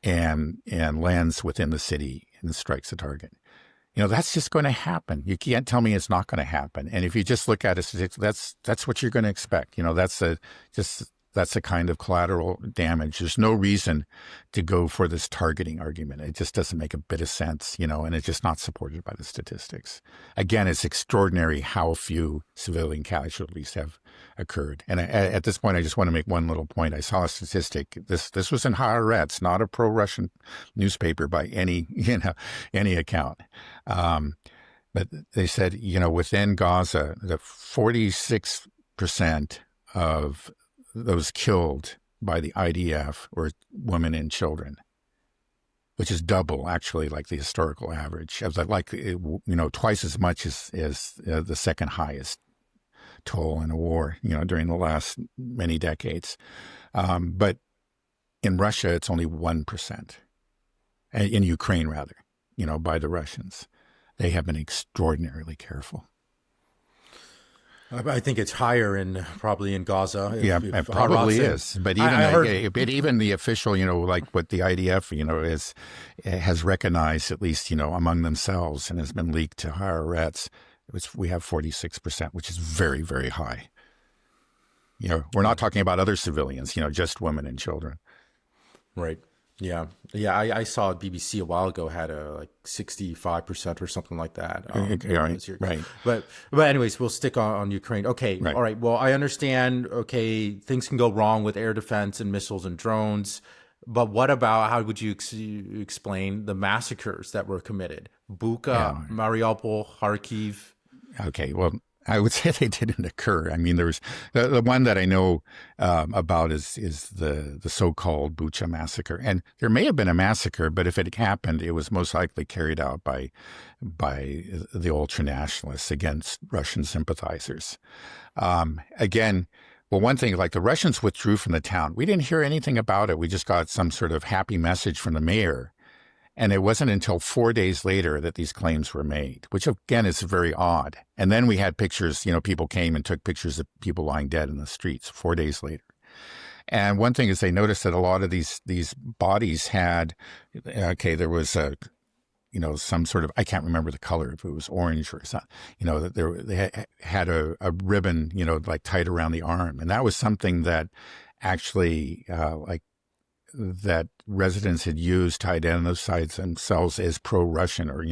and lands within the city and strikes a target. That's just going to happen. You can't tell me it's not going to happen. And if you just look at it, that's what you're going to expect. That's a kind of collateral damage. There's no reason to go for this targeting argument. It just doesn't make a bit of sense, and it's just not supported by the statistics. Again, it's extraordinary how few civilian casualties have occurred. And at this point, I just want to make one little point. I saw a statistic. This was in Haaretz, not a pro-Russian newspaper by any account. But they said, within Gaza, the 46% of those killed by the IDF were women and children, which is double, actually, like the historical average, twice as much as the second highest toll in a war, during the last many decades. But in Russia, it's only 1%. In Ukraine, rather, by the Russians. They have been extraordinarily careful. I think it's higher probably in Gaza. It probably is. But even the official, like what the IDF, has recognized, at least, among themselves, and has been leaked to Haaretz, we have 46%, which is very, very high. We're not talking about other civilians, just women and children. Right. Yeah. I saw BBC a while ago had a 65% or something like that. Right. But anyways, we'll stick on Ukraine. Okay. Right. All right. Well, I understand. Okay, things can go wrong with air defense and missiles and drones. But what about, how would you explain the massacres that were committed? Bucha, Mariupol, Kharkiv. Okay. Well, I would say they didn't occur. I mean, there was the one that I know about is the so-called Bucha massacre, and there may have been a massacre, but if it happened, it was most likely carried out by the ultranationalists against Russian sympathizers. Again, well, one thing, like the Russians withdrew from the town. We didn't hear anything about it. We just got some sort of happy message from the mayor. And it wasn't until 4 days later that these claims were made, which again is very odd. And then we had pictures, people came and took pictures of people lying dead in the streets 4 days later. And one thing is they noticed that a lot of these bodies had, there was some sort of, I can't remember the color, if it was orange or something, that they had a ribbon, like tied around the arm. And that was something that actually, that residents had used to identify themselves as pro-Russian, or,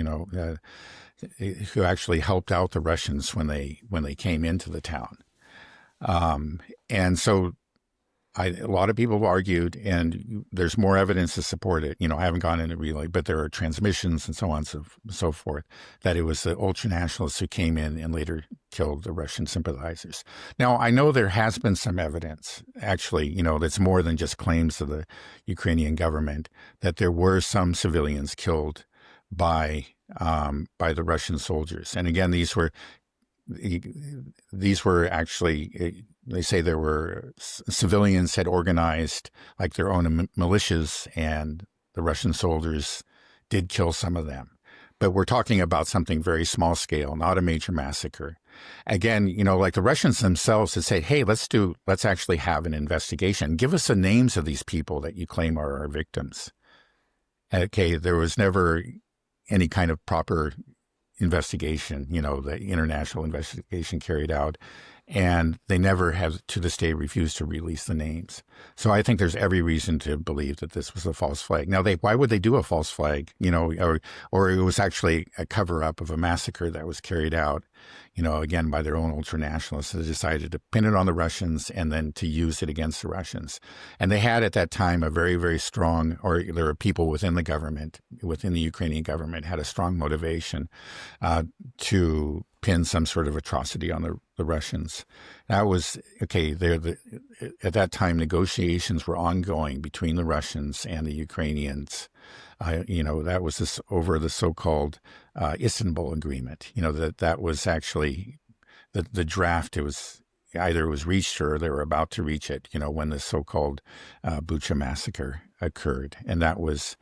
who actually helped out the Russians when they came into the town. And so a lot of people have argued, and there's more evidence to support it. I haven't gone into relay, but there are transmissions and so on and so forth, that it was the ultranationalists who came in and later killed the Russian sympathizers. Now, I know there has been some evidence, actually, that's more than just claims of the Ukrainian government, that there were some civilians killed by the Russian soldiers. And again, these were actually, they say there were civilians had organized like their own militias, and the Russian soldiers did kill some of them. But we're talking about something very small scale, not a major massacre. Again, like the Russians themselves had said, hey, let's actually have an investigation. Give us the names of these people that you claim are our victims. Okay, there was never any kind of proper investigation, the international investigation carried out, and they never have, to this day, refused to release the names. So I think there's every reason to believe that this was a false flag. Now, why would they do a false flag? Or it was actually a cover-up of a massacre that was carried out, again, by their own ultranationalists. They decided to pin it on the Russians and then to use it against the Russians. And they had at that time a very, very strong, or there were people within the government, within the Ukrainian government, had a strong motivation to pin some sort of atrocity on the Russians. That was, okay, at that time, negotiations were ongoing between the Russians and the Ukrainians. That was over the so-called Istanbul Agreement. That was actually the draft. It was either it was reached or they were about to reach it, when the so-called Bucha massacre occurred. And that was,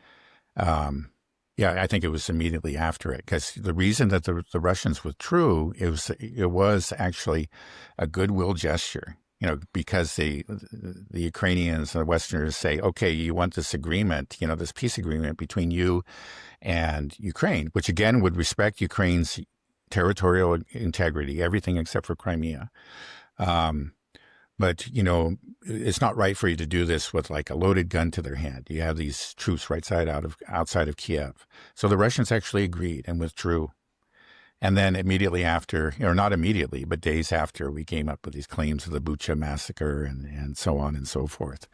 I think it was immediately after it, because the reason that the Russians withdrew, it was actually a goodwill gesture. Because the Ukrainians and the Westerners say, okay, you want this agreement, this peace agreement between you and Ukraine, which again would respect Ukraine's territorial integrity, everything except for Crimea. But, it's not right for you to do this with like a loaded gun to their hand. You have these troops outside of Kiev. So the Russians actually agreed and withdrew. And then immediately after, or not immediately, but days after, we came up with these claims of the Bucha massacre and so on and so forth.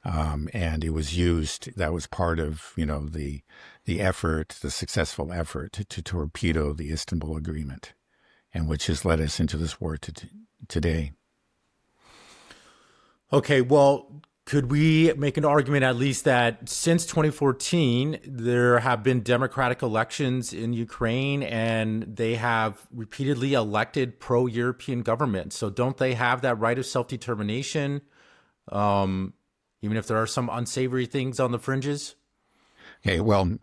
And it was used, that was part of, the effort, the successful effort to torpedo the Istanbul Agreement, and which has led us into this war today. Okay, well, could we make an argument at least that since 2014, there have been democratic elections in Ukraine and they have repeatedly elected pro-European governments? So don't they have that right of self-determination, even if there are some unsavory things on the fringes? Okay, well,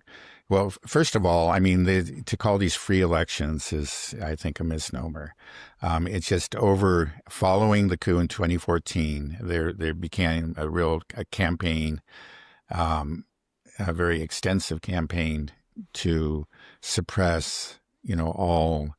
first of all, I mean, to call these free elections is, I think, a misnomer. It's just following the coup in 2014, there became a campaign, a very extensive campaign to suppress, all,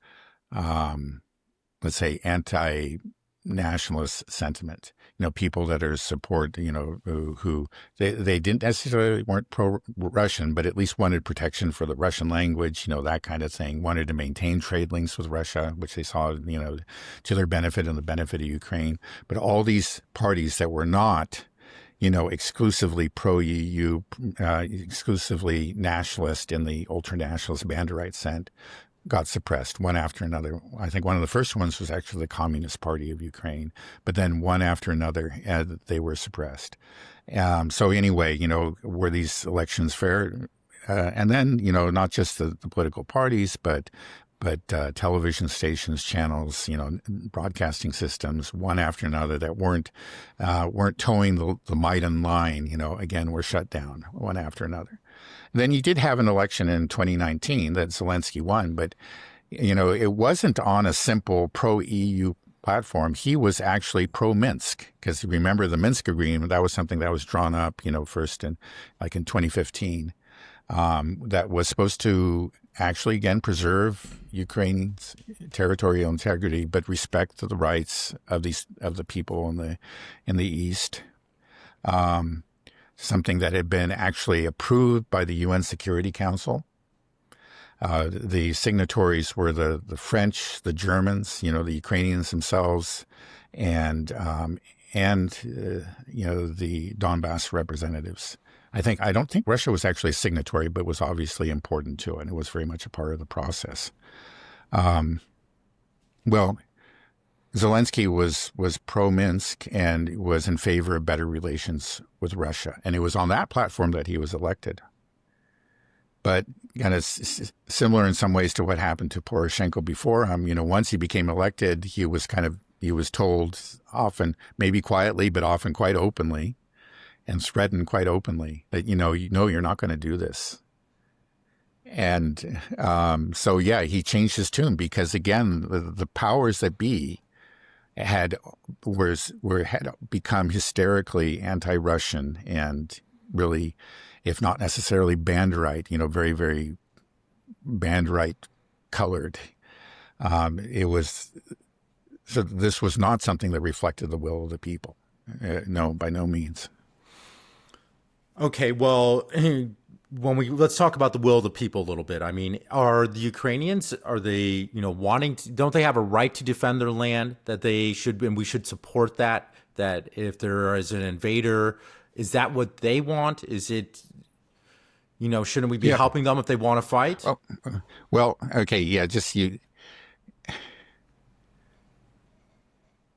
let's say, anti-nationalist sentiment. People that are support, who they didn't necessarily weren't pro-Russian, but at least wanted protection for the Russian language, that kind of thing, wanted to maintain trade links with Russia, which they saw, to their benefit and the benefit of Ukraine. But all these parties that were not, exclusively pro-EU, exclusively nationalist in the ultranationalist Bandera sense, got suppressed one after another. I think one of the first ones was actually the Communist Party of Ukraine, but then one after another, they were suppressed. So anyway, were these elections fair? And then, not just the political parties, but television stations, channels, broadcasting systems, one after another that weren't towing the Maidan line, again, were shut down one after another. Then you did have an election in 2019 that Zelensky won, but, it wasn't on a simple pro-EU platform. He was actually pro-Minsk, because remember the Minsk agreement, that was something that was drawn up, first in 2015. that was supposed to actually, again, preserve Ukraine's territorial integrity, but respect the rights of the people in the East. Something that had been actually approved by the UN Security Council. The signatories were the French, the Germans, the Ukrainians themselves, and the Donbass representatives. I don't think Russia was actually a signatory, but was obviously important to it. And it was very much a part of the process. Well, Zelensky was pro-Minsk and was in favor of better relations with Russia. And it was on that platform that he was elected. But kind of similar in some ways to what happened to Poroshenko before him, once he became elected, he was told often, maybe quietly, but often quite openly, and threatened quite openly that, you're not going to do this. And so, he changed his tune because, again, the powers that be had become hysterically anti-Russian and really, if not necessarily Banderite, very, very Banderite colored. So this was not something that reflected the will of the people. No, by no means. Okay, well, let's talk about the will of the people a little bit. I mean, are the Ukrainians, are they, wanting to, don't they have a right to defend their land, that they should, and we should support that if there is an invader, is that what they want? Is it, shouldn't we be helping them if they want to fight? Well, okay,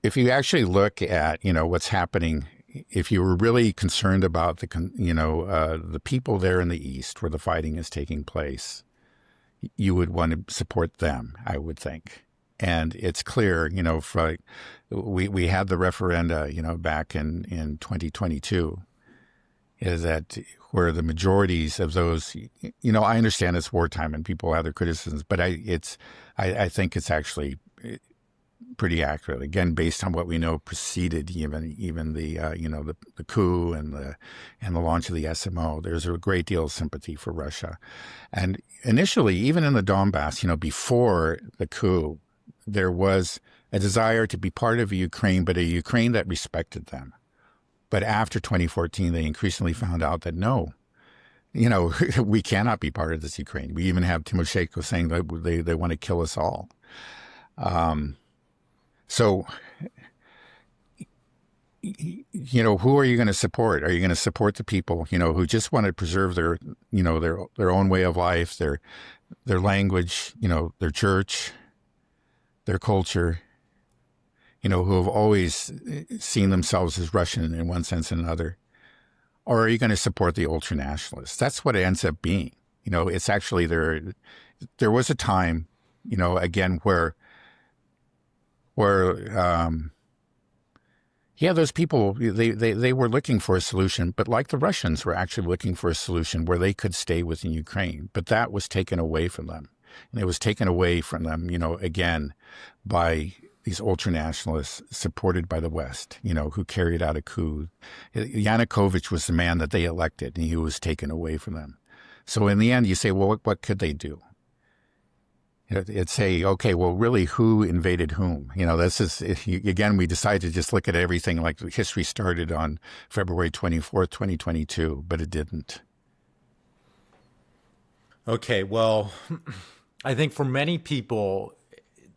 if you actually look at, what's happening, if you were really concerned about the people there in the East where the fighting is taking place, you would want to support them, I would think. And it's clear, we had the referenda, back in 2022, is that where the majorities of those, I understand it's wartime and people have their criticisms, but I think it's actually pretty accurate. Again, based on what we know preceded even the coup and the launch of the SMO, there's a great deal of sympathy for Russia. And initially, even in the Donbass, before the coup, there was a desire to be part of Ukraine, but a Ukraine that respected them. But after 2014, they increasingly found out that no, we cannot be part of this Ukraine. We even have Timoshenko saying that they want to kill us all. So, who are you going to support? Are you going to support the people, who just want to preserve their own way of life, their language, their church, their culture, who have always seen themselves as Russian in one sense and another? Or are you going to support the ultranationalists? That's what it ends up being. It's actually there was a time, again, where those people, they were looking for a solution, but like the Russians were actually looking for a solution where they could stay within Ukraine. But that was taken away from them. And it was taken away from them, again, by these ultranationalists supported by the West, who carried out a coup. Yanukovych was the man that they elected, and he was taken away from them. So in the end, you say, well, what could they do? It's say, okay, well, really, who invaded whom? Again, we decided to just look at everything like history started on February 24th, 2022, but it didn't. Okay, well, I think for many people,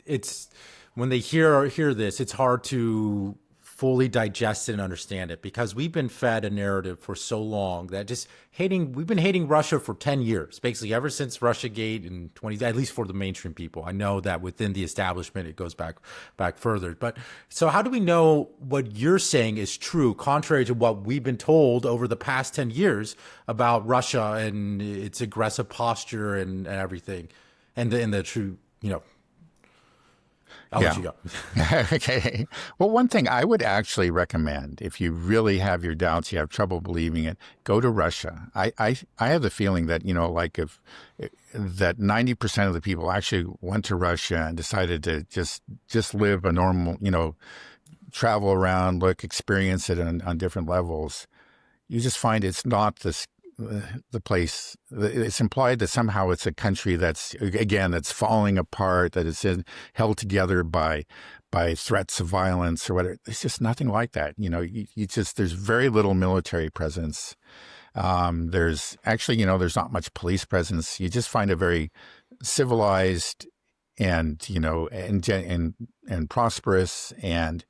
it's when they hear this, it's hard to fully digest it and understand it, because we've been fed a narrative for so long that we've been hating Russia for 10 years, basically ever since Russiagate in at least for the mainstream people. I know that within the establishment, it goes back further. But so how do we know what you're saying is true, contrary to what we've been told over the past 10 years about Russia and its aggressive posture and everything, and the true, I'll let you go. Okay. Well, one thing I would actually recommend, if you really have your doubts, you have trouble believing it, go to Russia. I have the feeling that, that 90% of the people actually went to Russia and decided to just live a normal, travel around, experience it on different levels. You just find it's not the place. It's implied that somehow it's a country that's falling apart, that it's held together by threats of violence or whatever. There's just nothing like that. There's very little military presence. There's actually, there's not much police presence. You just find a very civilized and prosperous and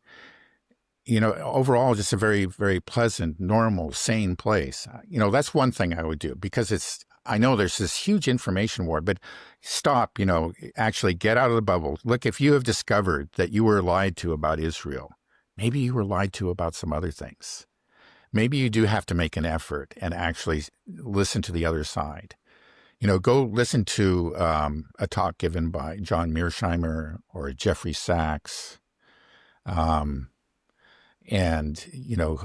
overall just a very, very pleasant, normal, sane place. That's one thing I would do, because I know there's this huge information war, but stop, actually get out of the bubble. Look, if you have discovered that you were lied to about Israel, maybe you were lied to about some other things. Maybe you do have to make an effort and actually listen to the other side. Go listen to a talk given by John Mearsheimer or Jeffrey Sachs. And,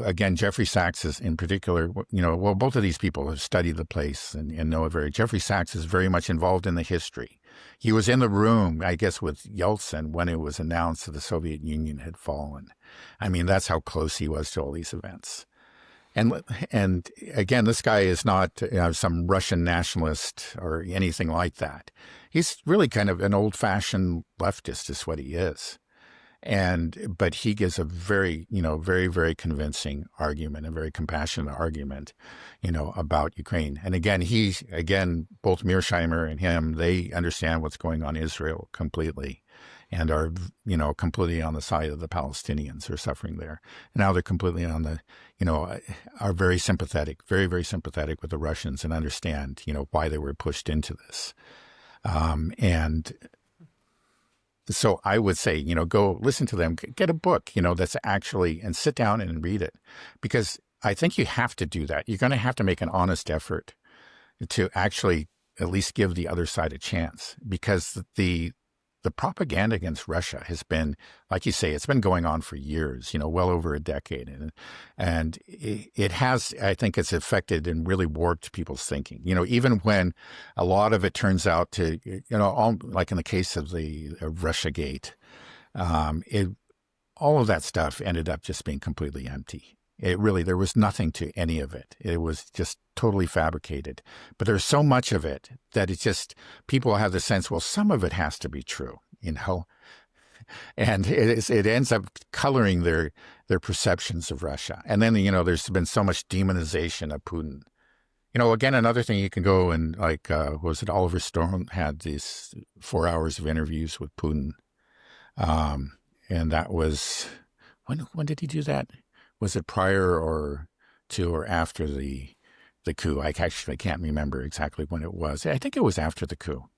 again, Jeffrey Sachs is in particular, both of these people have studied the place and know it very. Jeffrey Sachs is very much involved in the history. He was in the room, I guess, with Yeltsin when it was announced that the Soviet Union had fallen. I mean, that's how close he was to all these events. And again, this guy is not some Russian nationalist or anything like that. He's really kind of an old-fashioned leftist is what he is. But he gives a very, very, very convincing argument, a very compassionate argument, about Ukraine. And again, both Mearsheimer and him, they understand what's going on in Israel completely and are, completely on the side of the Palestinians who are suffering there. And now they're completely on the, are very sympathetic, very, very sympathetic with the Russians and understand, why they were pushed into this. So I would say, go listen to them, get a book, that's actually, and sit down and read it, because I think you have to do that. You're going to have to make an honest effort to actually at least give the other side a chance, because the propaganda against Russia has been, like you say, it's been going on for years, well over a decade. And it has, I think it's affected and really warped people's thinking, even when a lot of it turns out to, like in the case of the Russiagate, all of that stuff ended up just being completely empty. There was nothing to any of it. It was just totally fabricated. But there's so much of it that people have the sense, well, some of it has to be true, and it ends up coloring their perceptions of Russia. And then, there's been so much demonization of Putin. Again, another thing you can go and Oliver Stone had these 4 hours of interviews with Putin. And that was, when did he do that? Was it prior or after the coup? I actually can't remember exactly when it was. I think it was after the coup.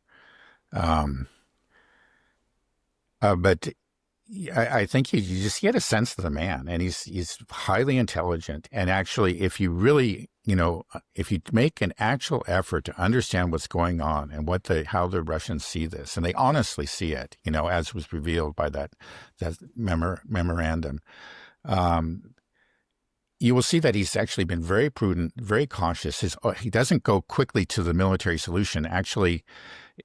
But I think you just get a sense of the man, and he's highly intelligent. And actually, if you really, if you make an actual effort to understand what's going on and how the Russians see this, and they honestly see it, as was revealed by that memorandum, you will see that he's actually been very prudent, very cautious. He doesn't go quickly to the military solution. Actually,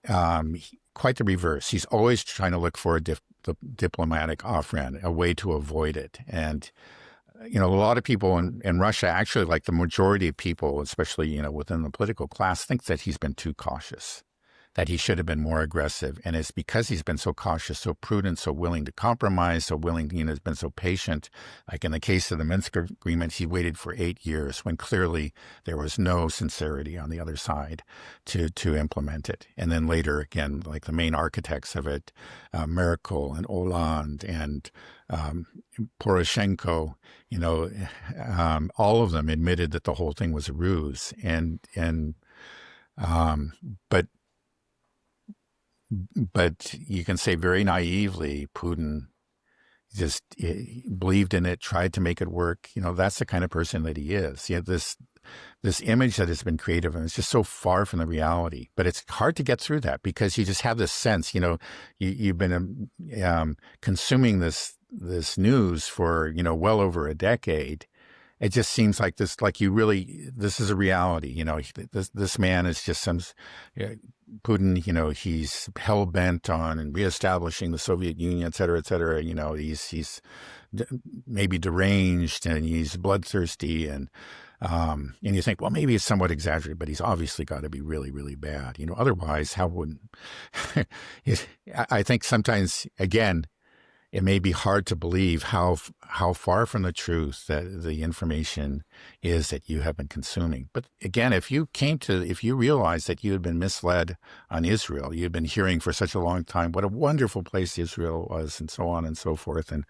quite the reverse. He's always trying to look for the diplomatic off-ramp, a way to avoid it. And, a lot of people in Russia, actually, like the majority of people, especially, within the political class, think that he's been too cautious, that he should have been more aggressive. And it's because he's been so cautious, so prudent, so willing to compromise, so willing, has been so patient. Like in the case of the Minsk agreement, he waited for 8 years when clearly there was no sincerity on the other side to implement it. And then later, again, like the main architects of it, Merkel and Hollande and Poroshenko, all of them admitted that the whole thing was a ruse. But you can say very naively, Putin just believed in it, tried to make it work. That's the kind of person that he is. This image that has been created of him is just so far from the reality. But it's hard to get through that because you just have this sense, you've been consuming this news for, well over a decade. It just seems like this is a reality. This man is just some Putin, he's hell bent on reestablishing the Soviet Union, et cetera, et cetera. He's maybe deranged and he's bloodthirsty. And And you think, well, maybe it's somewhat exaggerated, but he's obviously got to be really, really bad. Otherwise, how wouldn't I think sometimes, again, it may be hard to believe how far from the truth that the information is that you have been consuming. But again, if you realized that you had been misled on Israel, you had been hearing for such a long time what a wonderful place Israel was, and so on and so forth, and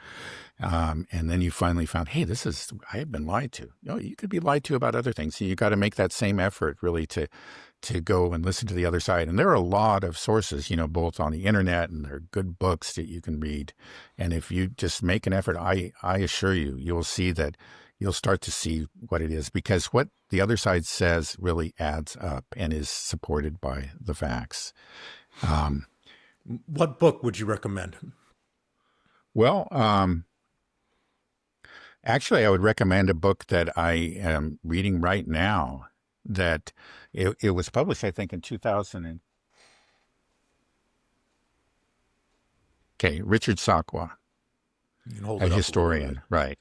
then you finally found, hey, I have been lied to. You could be lied to about other things. So you got to make that same effort really to go and listen to the other side. And there are a lot of sources, both on the internet, and there are good books that you can read. And if you just make an effort, I assure you, you'll see that you'll start to see what it is, because what the other side says really adds up and is supported by the facts. What book would you recommend? Well, actually, I would recommend a book that I am reading right now. That it was published, I think, in 2000. Richard Sakwa, a historian, right?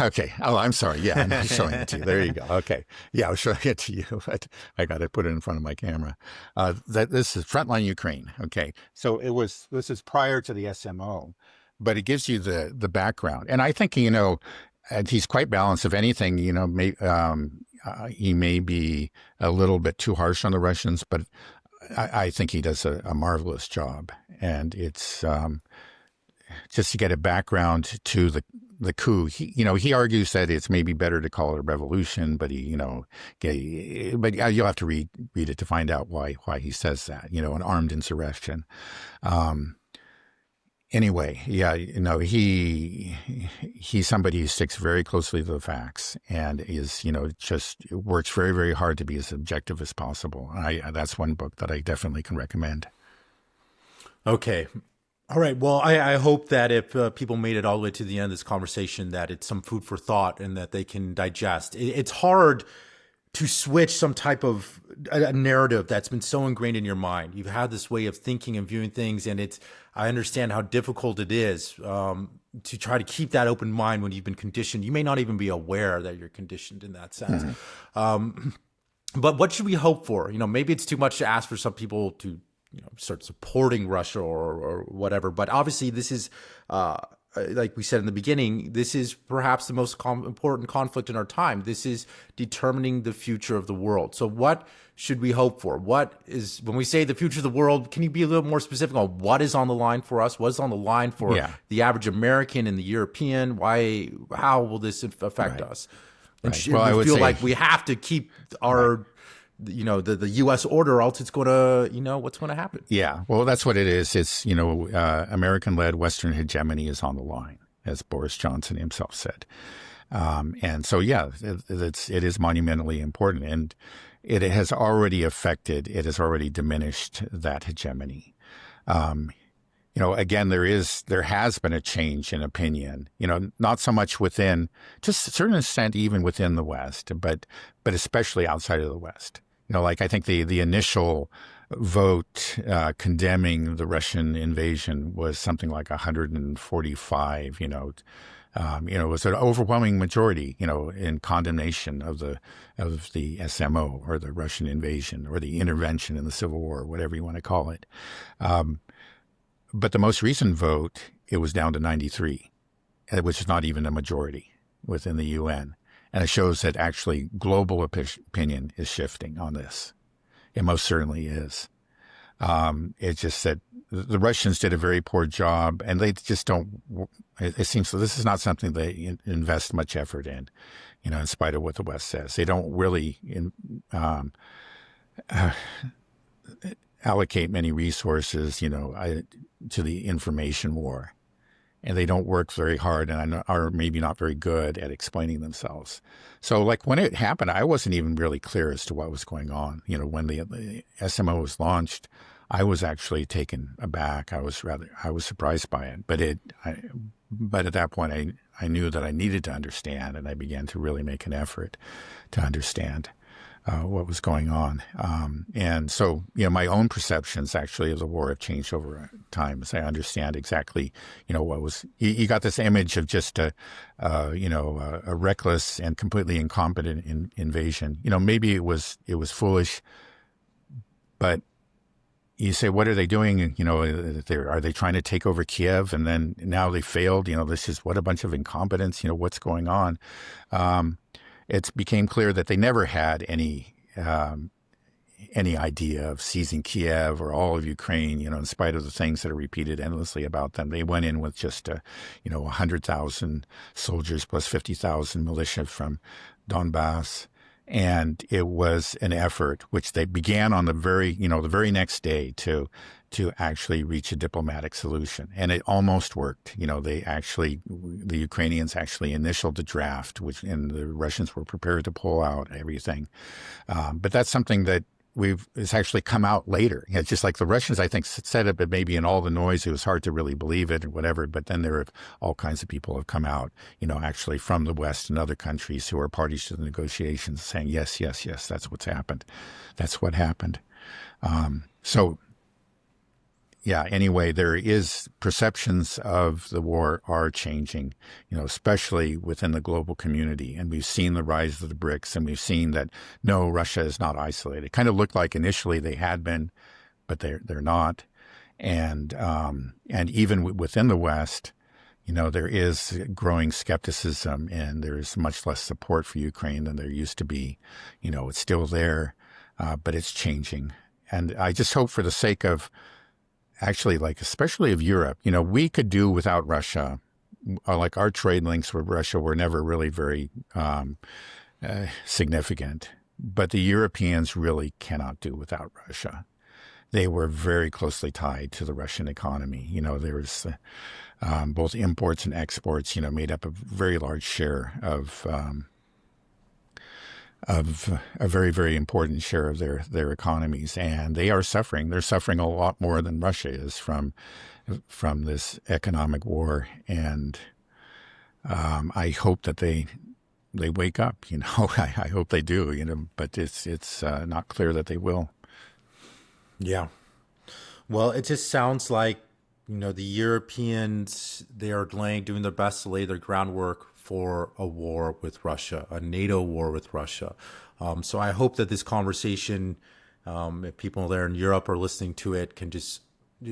Okay. Oh, I'm sorry. Yeah, I'm not showing it to you. There you go. Okay. Yeah, I was showing it to you, but I got to put it in front of my camera. This is Frontline Ukraine. Okay. So this is prior to the SMO, but it gives you the background. And I think, and he's quite balanced. If anything, he may be a little bit too harsh on the Russians, but I think he does a marvelous job. And it's just to get a background to the coup. He argues that it's maybe better to call it a revolution, but but you'll have to read it to find out why he says that. An armed insurrection. Anyway, yeah, he's somebody who sticks very closely to the facts and is, just works very, very hard to be as objective as possible. That's one book that I definitely can recommend. Okay. All right. Well, I hope that if people made it all the way to the end of this conversation, that it's some food for thought and that they can digest. It's hard to switch some type of a narrative that's been so ingrained in your mind. You've had this way of thinking and viewing things, and I understand how difficult it is to try to keep that open mind when you've been conditioned. You may not even be aware that you're conditioned in that sense. Mm-hmm. But what should we hope for? Maybe it's too much to ask for some people to start supporting Russia or whatever. But obviously, this is like we said in the beginning, this is perhaps the most important conflict in our time. This is determining the future of the world. So what should we hope for? When we say the future of the world, can you be a little more specific on what is on the line for us? What is on the line for the average American and the European? How will this affect us? And well, we feel like we have to keep our the U.S. order, else it's going to, what's going to happen. Yeah, well, that's what it is. It's, American-led Western hegemony is on the line, as Boris Johnson himself said. And so, yeah, it is monumentally important. And it has already diminished that hegemony. Again, there has been a change in opinion, not so much within, just to a certain extent, even within the West, but especially outside of the West. I think the initial vote condemning the Russian invasion was something like 145, it was an overwhelming majority, in condemnation of the SMO, or the Russian invasion, or the intervention in the Civil War, whatever you want to call it. But the most recent vote, it was down to 93, which is not even a majority within the UN. And it shows that actually global opinion is shifting on this. It most certainly is. It's just that the Russians did a very poor job, and they just don't, it seems so this is not something they invest much effort in, in spite of what the West says. They don't really allocate many resources, to the information war. And they don't work very hard and are maybe not very good at explaining themselves. So when it happened, I wasn't even really clear as to what was going on. When the SMO was launched, I was actually taken aback. I was surprised by it. But at that point, I knew that I needed to understand, and I began to really make an effort to understand. what was going on. And so, my own perceptions actually of the war have changed over time as I understand exactly, what was, you got this image of just a reckless and completely incompetent invasion. Maybe it was foolish, but you say, what are they doing? Are they trying to take over Kiev? And then now they failed. This is what a bunch of incompetence. What's going on? It became clear that they never had any idea of seizing Kiev or all of Ukraine. In spite of the things that are repeated endlessly about them, they went in with just 100,000 soldiers plus 50,000 militia from Donbass. And it was an effort which they began on the very next day to actually reach a diplomatic solution. And it almost worked. The Ukrainians actually initialed the draft, and the Russians were prepared to pull out everything. But that's something that it's actually come out later. It's just like the Russians, I think, said it, but maybe in all the noise, it was hard to really believe it or whatever. But then there are all kinds of people have come out, actually from the West and other countries who are parties to the negotiations saying, yes, that's what's happened. That's what happened. Anyway, there is perceptions of the war are changing, especially within the global community. And we've seen the rise of the BRICS, and we've seen that, no, Russia is not isolated. It kind of looked like initially they had been, but they're not. And even within the West, there is growing skepticism, and there is much less support for Ukraine than there used to be. It's still there, but it's changing. And I just hope for the sake of, actually, especially of Europe, we could do without Russia. Our trade links with Russia were never really very significant. But the Europeans really cannot do without Russia. They were very closely tied to the Russian economy. There was both imports and exports, made up a very large share of a very, very important share of their economies, and they are suffering. They're suffering a lot more than Russia is from this economic war, and I hope that they wake up. I hope they do. But it's not clear that they will. Yeah. Well, it just sounds like the Europeans, they are doing their best to lay their groundwork for a war with Russia, a NATO war with Russia. So I hope that this conversation, if people there in Europe are listening to it, can just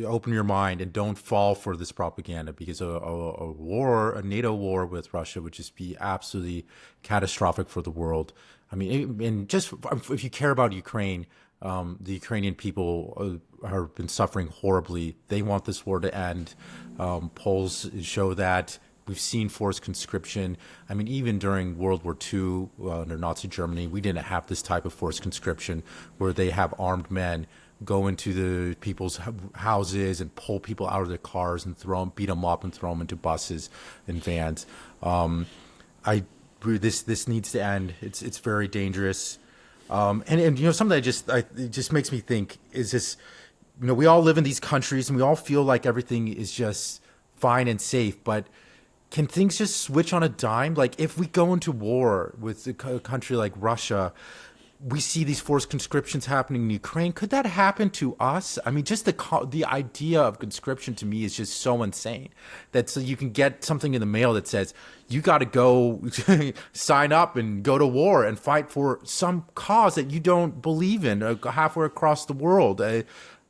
open your mind and don't fall for this propaganda, because a NATO war with Russia would just be absolutely catastrophic for the world. I mean, and just if you care about Ukraine, the Ukrainian people have been suffering horribly. They want this war to end. Polls show that. We've seen forced conscription. I mean, even during World War II, under Nazi Germany, we didn't have this type of forced conscription where they have armed men go into the people's houses and pull people out of their cars and beat them up and throw them into buses and vans. This needs to end. It's very dangerous. And something it just makes me think is this, we all live in these countries and we all feel like everything is just fine and safe, but can things just switch on a dime? Like if we go into war with a country like Russia, we see these forced conscriptions happening in Ukraine. Could that happen to us? I mean, just the idea of conscription to me is just so insane. That so you can get something in the mail that says you got to go sign up and go to war and fight for some cause that you don't believe in halfway across the world.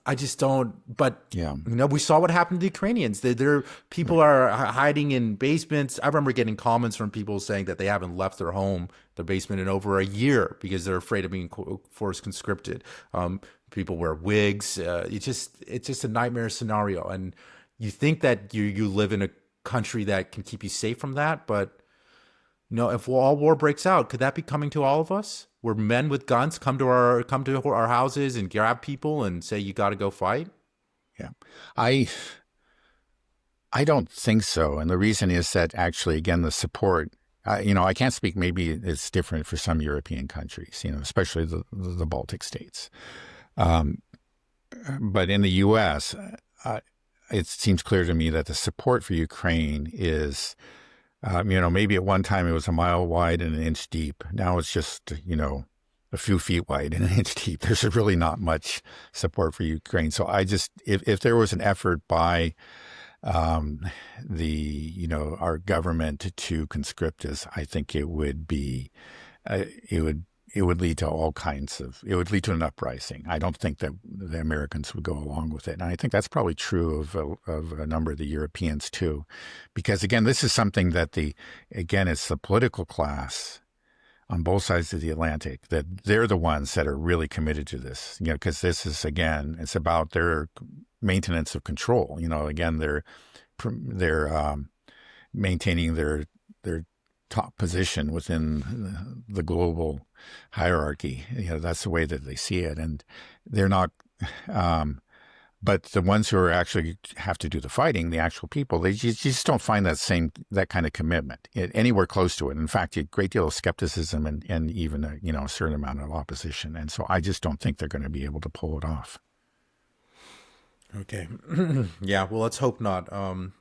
I just don't. But yeah, we saw what happened to the Ukrainians. People are hiding in basements. I remember getting comments from people saying that they haven't left their home, their basement, in over a year because they're afraid of being forced conscripted. People wear wigs. It's just a nightmare scenario. And you think that you live in a country that can keep you safe from that, but if all war breaks out, could that be coming to all of us? Where men with guns come to our houses and grab people and say you got to go fight? Yeah, I don't think so, and the reason is that actually, again, the support. I can't speak. Maybe it's different for some European countries, especially the Baltic states. But in the U.S., it seems clear to me that the support for Ukraine is. Maybe at one time it was a mile wide and an inch deep. Now it's just, a few feet wide and an inch deep. There's really not much support for Ukraine. So I just, if there was an effort by our government to conscript us, I think it would be, it would lead to all kinds of, it would lead to an uprising. I don't think that the Americans would go along with it. And I think that's probably true of a number of the Europeans too. Because again, this is something that it's the political class on both sides of the Atlantic, that they're the ones that are really committed to this, because this is, again, it's about their maintenance of control. Again, they're maintaining their top position within the global hierarchy. That's the way that they see it. And they're not, but the ones who are actually have to do the fighting, the actual people, they just don't find that kind of commitment anywhere close to it. In fact, a great deal of skepticism and even a certain amount of opposition. And so I just don't think they're going to be able to pull it off. Okay. Yeah, well, let's hope not.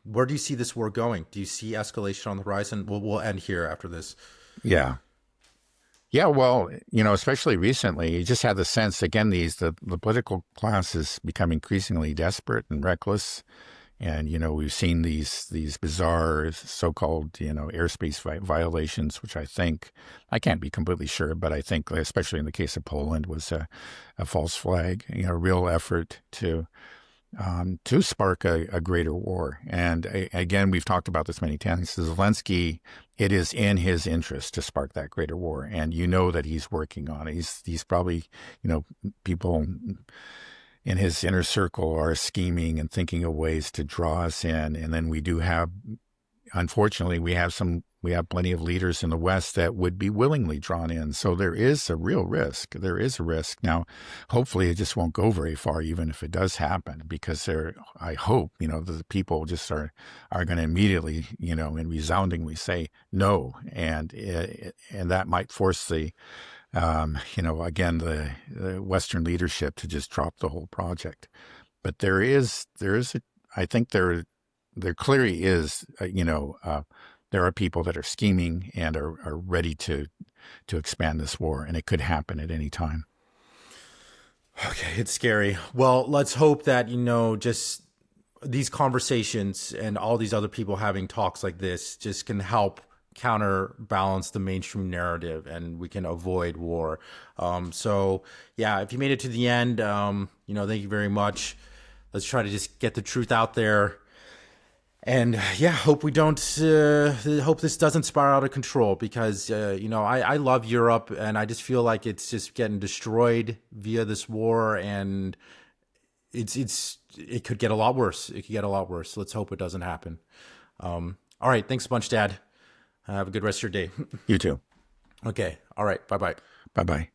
Where do you see this war going? Do you see escalation on the horizon? We'll end here after this. Yeah. Yeah, well, especially recently, you just had the sense, again, the political class has become increasingly desperate and reckless. And, we've seen these bizarre so-called, airspace violations, which I can't be completely sure, but I think, especially in the case of Poland, was a false flag, a real effort to spark a greater war. And again, we've talked about this many times. Zelensky, it is in his interest to spark that greater war. And that he's working on it. He's probably, people in his inner circle are scheming and thinking of ways to draw us in. And then we do have, unfortunately, we have plenty of leaders in the West that would be willingly drawn in. So there is a real risk. There is a risk. Now, hopefully it just won't go very far, even if it does happen, because I hope, the people just are going to immediately, and resoundingly say no. And that might force the Western leadership to just drop the whole project. But I think there clearly is, there are people that are scheming and are ready to expand this war, and it could happen at any time. Okay, it's scary. Well, let's hope that, just these conversations and all these other people having talks like this just can help counterbalance the mainstream narrative and we can avoid war. So, yeah, if you made it to the end, thank you very much. Let's try to just get the truth out there. And yeah, hope this doesn't spiral out of control because, I love Europe and I just feel like it's just getting destroyed via this war and it could get a lot worse. It could get a lot worse. Let's hope it doesn't happen. All right. Thanks a bunch, Dad. Have a good rest of your day. You too. Okay. All right. Bye-bye. Bye-bye.